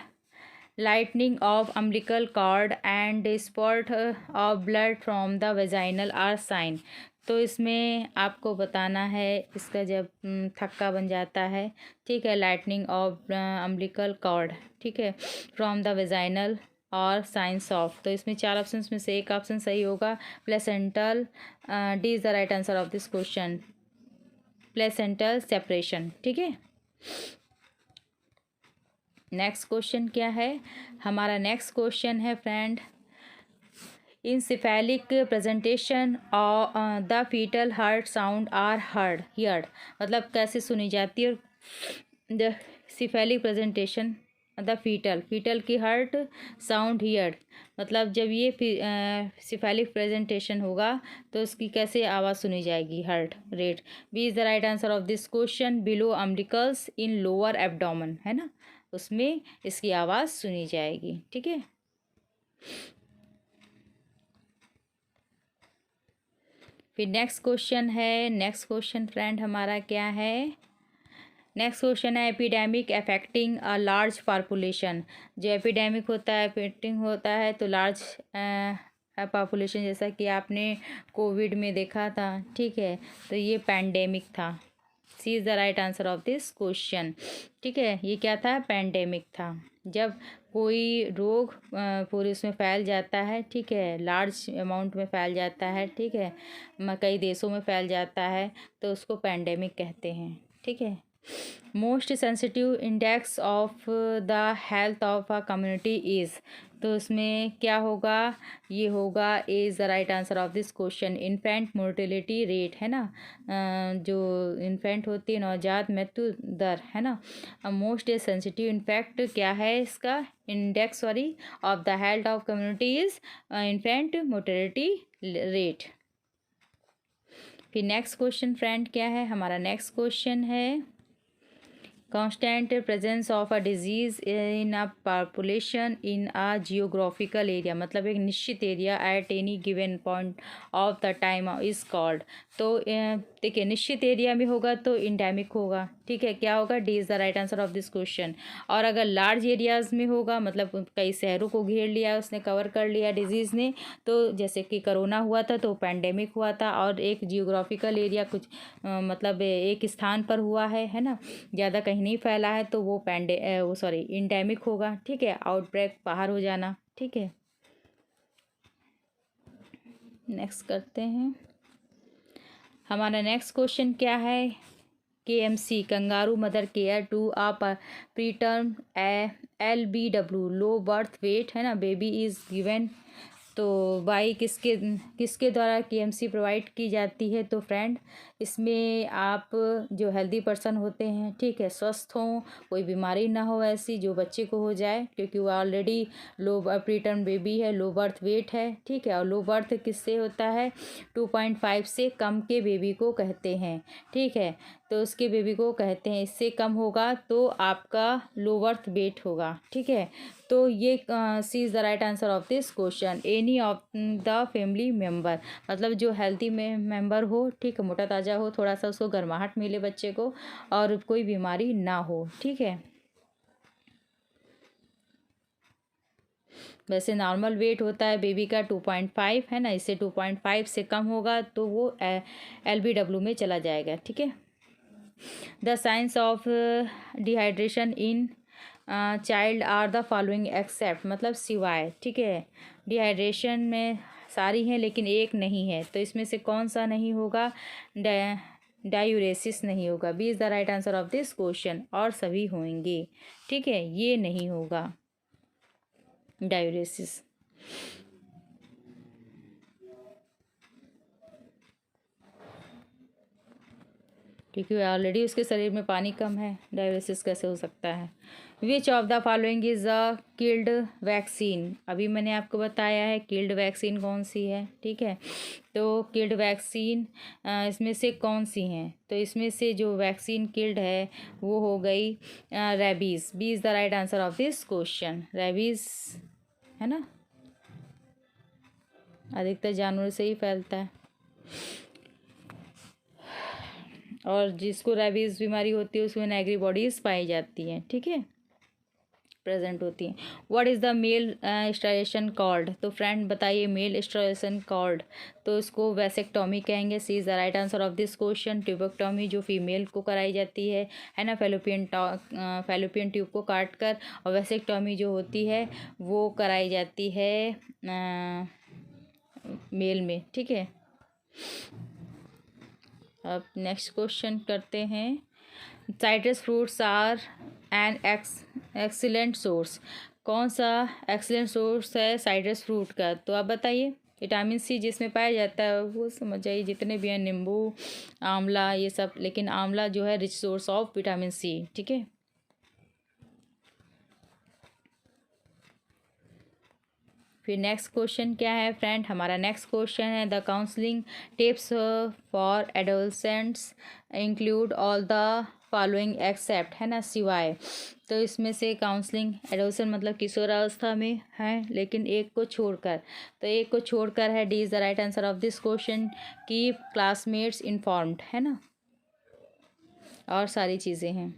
lightening of umbilical cord and spot of blood from the vaginal are sign. तो इसमें आपको बताना है, इसका जब थक्का बन जाता है, ठीक है, लाइटनिंग ऑफ अम्बिलिकल कॉर्ड, ठीक है, फ्रॉम द वेजाइनल और साइंस ऑफ, तो इसमें 4 ऑप्शन में से एक ऑप्शन सही होगा, placental. D is the right answer of this question, placental separation. ठीक है, नेक्स्ट क्वेश्चन क्या है? हमारा नेक्स्ट क्वेश्चन है फ्रेंड, इंसेफेलिक प्रेजेंटेशन और the fetal heart sound are heard, मतलब कैसे सुनी जाती है? The cephalic presentation the fetal की हर्ट साउंड हियर्ड, मतलब जब ये सिफेलिक प्रेजेंटेशन होगा तो उसकी कैसे आवाज़ सुनी जाएगी, heart rate. B is the right answer of this question, below umbilicus in lower abdomen, है ना, उसमें इसकी आवाज़ सुनी जाएगी। ठीक है, फिर नेक्स्ट क्वेश्चन फ्रेंड हमारा क्या है। नेक्स्ट क्वेश्चन है epidemic affecting a large population. जो एपिडेमिक होता है, अफेक्टिंग होता है तो लार्ज पॉपुलेशन, जैसा कि आपने कोविड में देखा था। ठीक है, तो ये पैंडेमिक था। C is the right answer of this question. ठीक है, ये क्या था, पैंडेमिक था। जब कोई रोग पूरे उसमें फैल जाता है, ठीक है, लार्ज अमाउंट में फैल जाता है, ठीक है, कई देशों में फैल जाता है, तो उसको पैंडेमिक कहते हैं। ठीक है, most sensitive index of the health of a community is, तो उसमें क्या होगा, ये होगा ए is the right answer of this question, infant mortality rate, है ना, जो इन्फेंट होती है, नवजात मृत्यु दर, है ना। मोस्ट सेंसिटिव इन्फेक्ट क्या है इसका, index sorry of the health of community is infant mortality rate. फिर नेक्स्ट क्वेश्चन फ्रेंड क्या है हमारा, नेक्स्ट क्वेश्चन है constant presence of a disease in a population in a geographical area, मतलब एक निश्चित area at any given point of the time is called। तो देखिए निश्चित एरिया में होगा तो इंडेमिक होगा। ठीक है, क्या होगा, D is the right answer of this question. और अगर लार्ज एरियाज़ में होगा, मतलब कई शहरों को घेर लिया, उसने कवर कर लिया डिजीज़ ने, तो जैसे कि कोरोना हुआ था तो पैंडेमिक हुआ था। और एक जियोग्राफिकल एरिया कुछ मतलब एक स्थान पर हुआ है ना, ज़्यादा कहीं नहीं फैला है, तो वो इंडेमिक होगा। ठीक है, आउटब्रेक, बाहर हो जाना। ठीक है, नेक्स्ट करते हैं। हमारा नेक्स्ट क्वेश्चन क्या है, KMC kangaroo mother care to a preterm LBW low birth weight, है ना, बेबी इज़ गिवन, तो बाई किसके द्वारा KMC प्रोवाइड की जाती है। तो फ्रेंड इसमें आप जो हेल्दी पर्सन होते हैं, ठीक है, स्वस्थ हों, कोई बीमारी ना हो ऐसी जो बच्चे को हो जाए, क्योंकि वो ऑलरेडी लो प्रीटर्म बेबी है, लो बर्थ वेट है। ठीक है, और लो बर्थ किससे होता है, 2.5 से कम के बेबी को कहते हैं। ठीक है, तो उसके बेबी को कहते हैं, इससे कम होगा तो आपका लो बर्थ वेट होगा। ठीक है, तो ये C is the right answer of this question, any of the family member, मतलब जो हेल्थी मेम्बर हो, ठीक है, मोटा ताज़ा हो, थोड़ा सा उसको गर्माहट मिले बच्चे को, और कोई बीमारी ना हो। ठीक है, वैसे नॉर्मल वेट होता है बेबी का 2.5, है ना, इससे 2.5 से कम होगा तो वो LBW में चला जाएगा। ठीक है, the signs of dehydration in child are the following except, मतलब सिवाय। ठीक है, डिहाइड्रेशन में सारी हैं लेकिन एक नहीं है, तो इसमें से कौन सा नहीं होगा, डायूरेसिस नहीं होगा। B is the right answer of this question, और सभी होंगे। ठीक है, ये नहीं होगा डायूरेसिस। क्योंकि ऑलरेडी उसके शरीर में पानी कम है, डायलिसिस कैसे हो सकता है। Which of the following is a killed vaccine, अभी मैंने आपको बताया है किल्ड वैक्सीन कौन सी है। ठीक है, तो किल्ड वैक्सीन इसमें से कौन सी हैं, तो इसमें से जो वैक्सीन किल्ड है वो हो गई rabies. B is the right answer of this question, rabies, है ना, अधिकतर जानवरों से ही फैलता है, और जिसको रेबीज़ बीमारी होती है उसमें नेगरी बॉडीज़ पाई जाती हैं। ठीक है, प्रेजेंट होती हैं। What is the male sterilization called, तो फ्रेंड बताइए मेल स्टराइजेशन कॉल्ड, तो इसको वैसेक्टॉमी कहेंगे। C is the right answer of this question, tubectomy जो फीमेल को कराई जाती है ना, फैलोपियन ट्यूब को काट कर, और वैसेक्टॉमी जो होती है वो कराई जाती है मेल में। ठीक है, अब नेक्स्ट क्वेश्चन करते हैं, citrus fruits are an excellent source, कौन सा एक्सीलेंट सोर्स है साइट्रस फ्रूट का, तो आप बताइए। विटामिन सी जिसमें पाया जाता है वो समझ जाइए, जितने भी हैं नींबू, आंवला, ये सब, लेकिन आंवला जो है rich source of vitamin C. ठीक है, फिर नेक्स्ट क्वेश्चन क्या है फ्रेंड, हमारा नेक्स्ट क्वेश्चन है the counselling tips for adolescents include all the following except, है ना, सिवाय। तो इसमें से काउंसलिंग एडोलसेंट मतलब किशोरावस्था में है, लेकिन एक को छोड़कर, तो एक को छोड़कर है, D is the right answer of this question, keep classmates informed, है ना, और सारी चीज़ें हैं।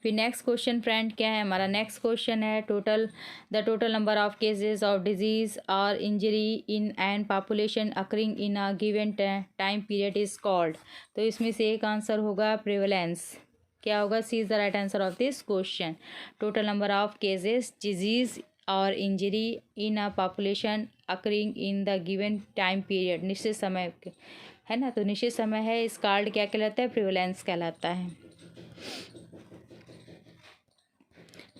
फिर नेक्स्ट क्वेश्चन फ्रेंड क्या है, हमारा नेक्स्ट क्वेश्चन है the total number of cases of disease और injury in an population occurring in a given time period is called. तो इसमें से एक आंसर होगा प्रिवलेंस, क्या होगा, C is the right answer of this question. Total number of cases disease और injury in a population occurring in the given time period, निश्चित समय है ना, तो निश्चित समय है, इस कॉल्ड क्या कहलाता है, प्रिवलेंस कहलाता है।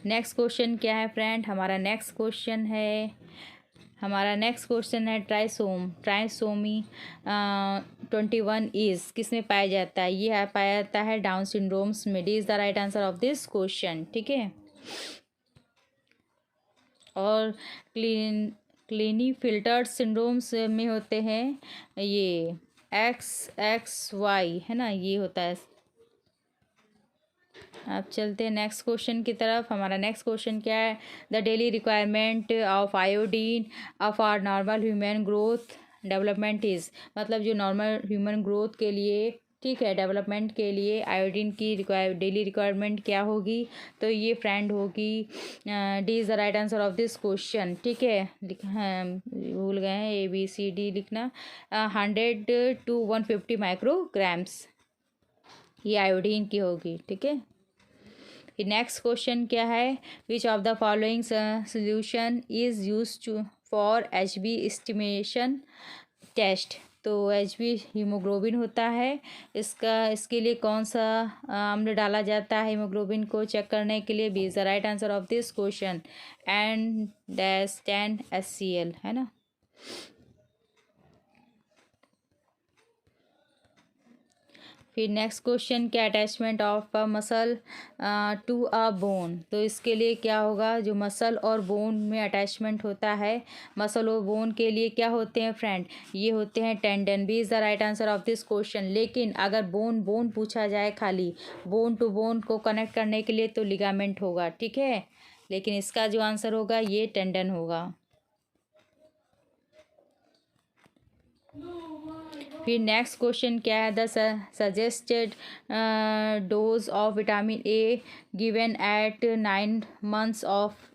नेक्स्ट क्वेश्चन क्या है फ्रेंड, हमारा नेक्स्ट क्वेश्चन है ट्राइसोमी 21 इज किसमें पाया जाता है, ये पाया जाता है डाउन सिंड्रोम्स में, D is the right answer of this question, ठीक है। और क्लीनीफिल्टर्ड सिंड्रोम्स में होते हैं ये XXY, है ना, ये होता है। अब चलते हैं नेक्स्ट क्वेश्चन की तरफ, हमारा नेक्स्ट क्वेश्चन क्या है, the daily requirement of iodine of are normal human growth development is, मतलब जो नॉर्मल ह्यूमन ग्रोथ के लिए, ठीक है, डेवलपमेंट के लिए आयोडीन की डेली रिक्वायरमेंट क्या होगी, तो ये फ्रेंड होगी, D is the right answer of this question, ठीक है। भूल गए हैं ABCD लिखना, 100 to 150 माइक्रोग्राम्स, ये आयोडीन की होगी, ठीक है। नेक्स्ट क्वेश्चन क्या है, which of the following solution is use to for HB estimation test, तो HB हीमोग्लोबिन होता है, इसके लिए कौन सा अम्ल डाला जाता है हीमोग्लोबिन को चेक करने के लिए, B is the right answer of this question, N-10HCl, है ना। फिर नेक्स्ट क्वेश्चन क्या, attachment of a muscle to a bone, तो इसके लिए क्या होगा, जो मसल और बोन में अटैचमेंट होता है, मसल और बोन के लिए क्या होते हैं फ्रेंड, ये होते हैं tendon, B is the right answer of this question. लेकिन अगर बोन पूछा जाए, खाली बोन टू बोन को कनेक्ट करने के लिए, तो लिगामेंट होगा, ठीक है, लेकिन इसका जो आंसर होगा ये टेंडन होगा। फिर नेक्स्ट क्वेश्चन क्या है, the suggested dose of vitamin A given at 9 months of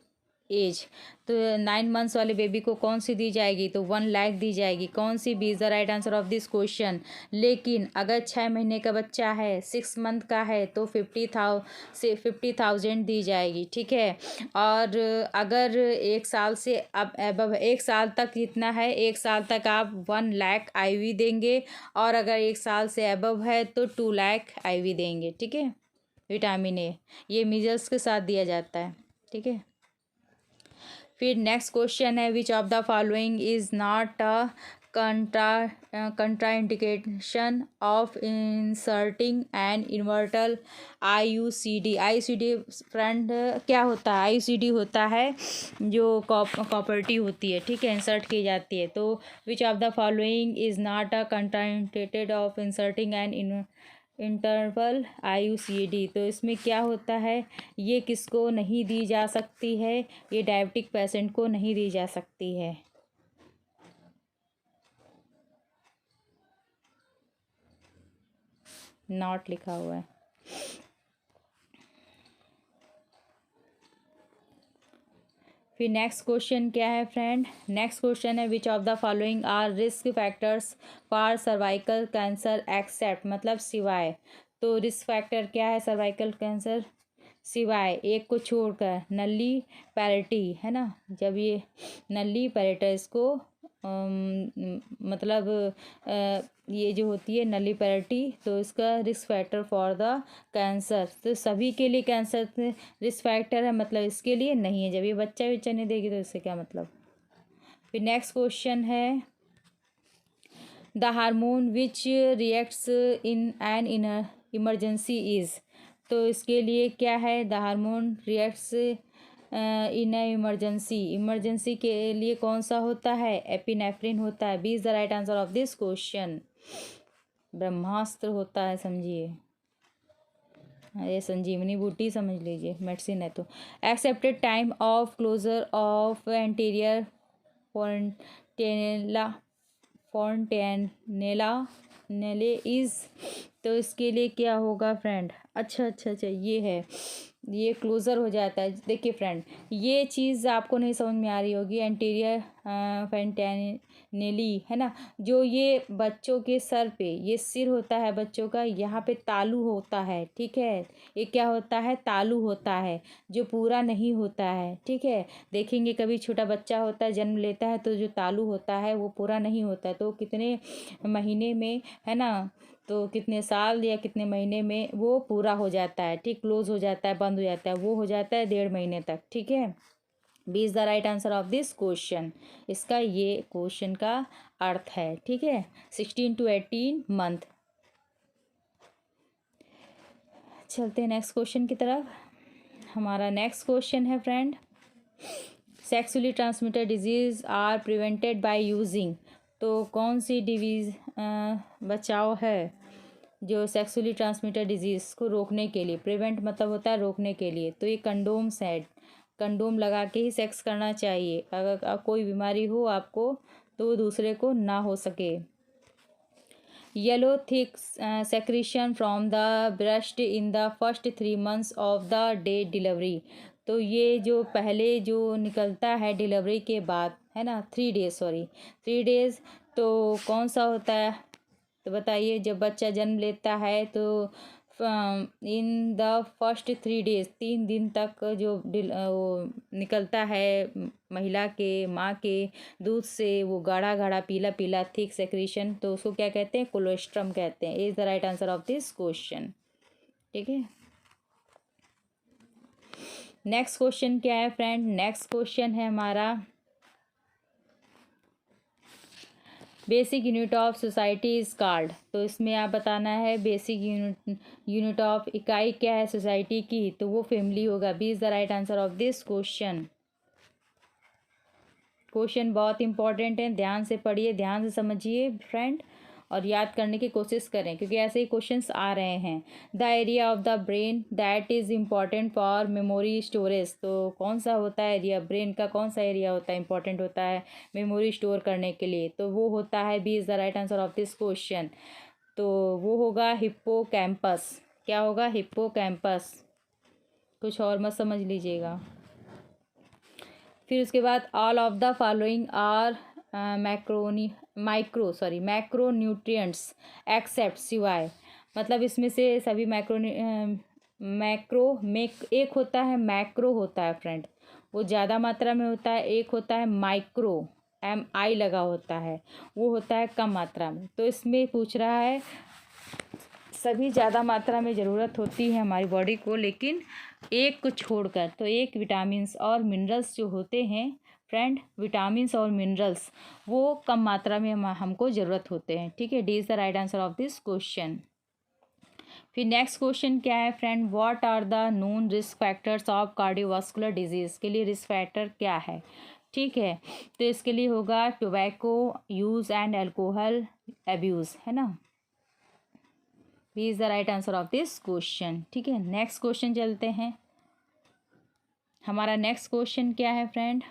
age, तो 9 months वाले बेबी को कौन सी दी जाएगी, तो 1 लाख दी जाएगी, कौन सी, B is the right answer of this question. लेकिन अगर 6 महीने का बच्चा है, 6 month का है, तो 50,000 दी जाएगी, ठीक है। और अगर 1 साल से अब 1 साल तक जितना है, 1 साल तक आप 1 लाख IV देंगे, और अगर 1 साल से अबव है तो 2 लाख IV देंगे, ठीक है। विटामिन ए ये मीजल्स के साथ दिया जाता है, ठीक है। फिर नेक्स्ट क्वेश्चन है, which of the following is not a contraindication of inserting an interval IUCD friend क्या होता है, IUCD होता है जो कॉपर्टी होती है, ठीक है, इंसर्ट की जाती है, तो विच of the following is not a contraindicated of inserting an interval IUCD, तो इसमें क्या होता है, ये किसको नहीं दी जा सकती है, ये डायबिटिक पेशेंट को नहीं दी जा सकती है। नॉट लिखा हुआ है। फिर नेक्स्ट क्वेश्चन क्या है फ्रेंड, नेक्स्ट क्वेश्चन है which of the following are risk factors for cervical cancer except, मतलब सिवाय, तो रिस्क फैक्टर क्या है सर्वाइकल कैंसर, सिवाय एक को छोड़कर, नल्ली पैरिटी, है ना, जब ये नल्ली पैरेटस को मतलब ये जो होती है नल्ली पैरिटी, तो इसका risk factor for the cancer, तो सभी के लिए कैंसर रिस्क फैक्टर है, मतलब इसके लिए नहीं है, जब ये बच्चा नहीं देगी तो इससे क्या मतलब। फिर नेक्स्ट क्वेश्चन है the hormone which reacts in an emergency is, तो इसके लिए क्या है, the hormone reacts in emergency के लिए कौन सा होता है? एपिनेफ्रिन होता है। B is the right answer of this question. ब्रह्मास्त्र होता है, समझिए, ये संजीवनी बूटी समझ लीजिए, मेडिसिन है तो। Accepted time of closure of anterior fontanelle is, तो इसके लिए क्या होगा फ्रेंड? अच्छा, ये है, ये क्लोज़र हो जाता है। देखिए फ्रेंड, ये चीज़ आपको नहीं समझ में आ रही होगी। एंटीरियर फैंटेनेली है ना, जो ये बच्चों के सर पे, ये सिर होता है बच्चों का, यहाँ पे तालू होता है, ठीक है। ये क्या होता है? तालू होता है, जो पूरा नहीं होता है, ठीक है। देखेंगे कभी छोटा बच्चा होता है, जन्म लेता है, तो जो तालू होता है वो पूरा नहीं होता है, तो कितने महीने में, है ना, तो कितने साल या कितने महीने में वो पूरा हो जाता है, ठीक, क्लोज हो जाता है, बंद हो जाता है, वो हो जाता है 1.5 महीने तक, ठीक है। B is the right answer of this question. इसका ये क्वेश्चन का अर्थ है, ठीक है, 16 to 18 मंथ। चलते हैं नेक्स्ट क्वेश्चन की तरफ। हमारा नेक्स्ट क्वेश्चन है friend, sexually transmitted disease are prevented by using, तो कौन सी बचाव है जो सेक्सुअली ट्रांसमिटेड डिजीज़ को रोकने के लिए? प्रिवेंट मतलब होता है रोकने के लिए, तो ये कंडोम्स है। कंडोम लगा के ही सेक्स करना चाहिए। अगर कोई बीमारी हो आपको, तो वो दूसरे को ना हो सके। Yellow thick secretion from the breast in the first 3 months of the day delivery, तो ये जो पहले जो निकलता है डिलीवरी के बाद, है ना, 3 days, तो कौन सा होता है? तो बताइए, जब बच्चा जन्म लेता है तो इन द फर्स्ट 3 days, 3 दिन तक जो वो निकलता है महिला के, माँ के दूध से, वो गाढ़ा गाढ़ा पीला पीला थिक सेक्रीशन, तो उसको क्या कहते हैं? कोलोस्ट्रम कहते हैं। Is the right answer of this question, ठीक है। नेक्स्ट क्वेश्चन क्या है फ्रेंड? नेक्स्ट क्वेश्चन है हमारा, basic unit of society is called, तो इसमें आप बताना है बेसिक यूनिट ऑफ इकाई क्या है सोसाइटी की, तो वो फैमिली होगा। B is the right answer of this question. Question बहुत इंपॉर्टेंट है, ध्यान से पढ़िए, ध्यान से समझिए फ्रेंड, और याद करने की कोशिश करें, क्योंकि ऐसे ही क्वेश्चंस आ रहे हैं। The area of the brain that is important for memory storage, तो कौन सा होता है एरिया? ब्रेन का कौन सा एरिया होता है इंपॉर्टेंट होता है मेमोरी स्टोर करने के लिए? तो वो होता है, B is the right answer of this question, तो वो होगा हिप्पोकैम्पस। क्या होगा? हिप्पोकैम्पस। कुछ और मत समझ लीजिएगा। फिर उसके बाद all of the following are macronutrients except, सिवाय, मतलब इसमें से सभी एक होता है मैक्रो होता है फ्रेंड, वो ज़्यादा मात्रा में होता है। एक होता है माइक्रो, MI लगा होता है, वो होता है कम मात्रा में। तो इसमें पूछ रहा है सभी ज़्यादा मात्रा में ज़रूरत होती है हमारी बॉडी को, लेकिन एक को छोड़कर, तो एक विटामिन्स और मिनरल्स जो होते हैं फ्रेंड, विटामिन्स और मिनरल्स, वो कम मात्रा में हमको ज़रूरत होते हैं, ठीक है। D is the right answer of this question. फिर नेक्स्ट क्वेश्चन क्या है friend? What are the known risk factors of cardiovascular disease, के लिए रिस्क फैक्टर क्या है, ठीक है। तो इसके लिए होगा tobacco use and alcohol abuse, है ना। B is the right answer of this question, ठीक है। नेक्स्ट क्वेश्चन चलते हैं। हमारा नेक्स्ट क्वेश्चन क्या है friend?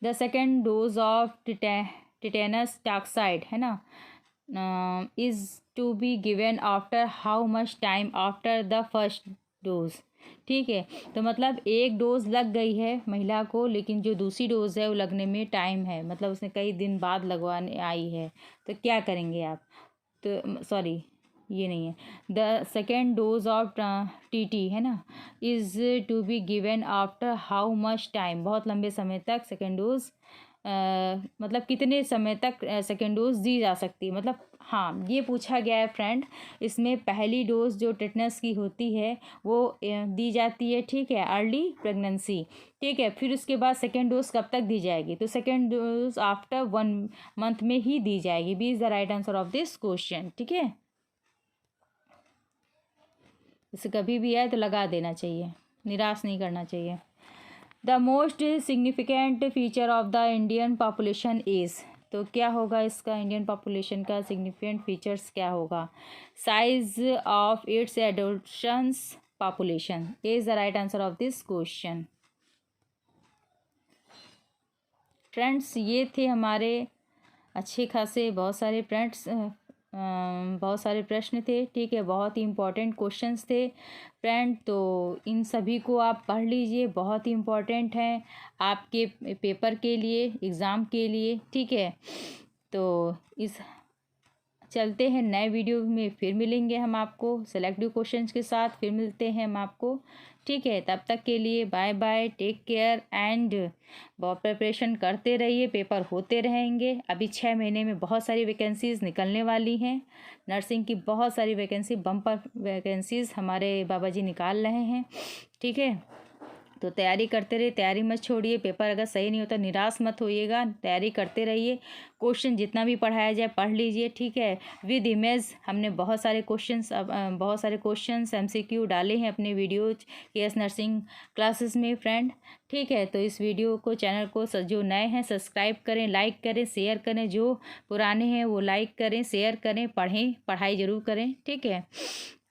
The second dose of tetanus toxoid, है ना, is to be given after how much time after the first dose, ठीक है। तो मतलब एक डोज लग गई है महिला को, लेकिन जो दूसरी डोज है वो लगने में टाइम है, मतलब उसने कई दिन बाद लगवाने आई है, तो क्या करेंगे आप? तो सॉरी, ये नहीं है, the second dose of TT, है ना, is to be given after how much time, बहुत लंबे समय तक सेकेंड डोज, मतलब कितने समय तक सेकेंड डोज दी जा सकती है, मतलब हाँ, ये पूछा गया है फ्रेंड। इसमें पहली डोज जो टिटनेस की होती है वो दी जाती है, ठीक है, अर्ली प्रेगनेंसी, ठीक है। फिर उसके बाद सेकेंड डोज कब तक दी जाएगी? तो सेकेंड डोज आफ्टर 1 month में ही दी जाएगी। B is the right answer of this question, ठीक है। इसे कभी भी आए तो लगा देना चाहिए। निराश नहीं करना चाहिए। The most significant feature of the Indian population is, तो क्या होगा इसका इंडियन पॉपुलेशन का सिग्निफिकेंट फीचर्स क्या होगा? Size of its adults population is the right answer of this question. Friends ये थे हमारे अच्छे खासे बहुत सारे बहुत सारे प्रश्न थे, ठीक है, बहुत ही इम्पोर्टेंट क्वेश्चंस थे फ्रेंड। तो इन सभी को आप पढ़ लीजिए, बहुत ही इम्पोर्टेंट हैं आपके पेपर के लिए, एग्ज़ाम के लिए, ठीक है। तो इस चलते हैं नए वीडियो में, फिर मिलेंगे हम आपको सेलेक्टिव क्वेश्चंस के साथ, फिर मिलते हैं हम आपको, ठीक है। तब तक के लिए bye bye, take care and बहुत प्रिपरेशन करते रहिए, पेपर होते रहेंगे। अभी 6 महीने में बहुत सारी वैकेंसीज़ निकलने वाली हैं, नर्सिंग की बहुत सारी वैकेंसी, बम्पर वैकेंसीज़ हमारे बाबा जी निकाल रहे हैं, ठीक है। तो तैयारी करते रहिए, तैयारी मत छोड़िए। पेपर अगर सही नहीं होता निराश मत होइएगा, तैयारी करते रहिए। क्वेश्चन जितना भी पढ़ाया जाए पढ़ लीजिए, ठीक है, विद इमेज। हमने बहुत सारे क्वेश्चंस MCQ डाले हैं अपने वीडियो केएस नर्सिंग क्लासेस में फ्रेंड, ठीक है। तो इस वीडियो को, चैनल को जो नए हैं सब्सक्राइब करें, लाइक करें, शेयर करें, जो पुराने हैं वो लाइक करें, शेयर करें, पढ़ें, पढ़ाई ज़रूर करें, ठीक है।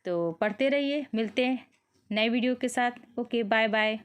तो पढ़ते रहिए, मिलते हैं नए वीडियो के साथ। Okay, bye bye.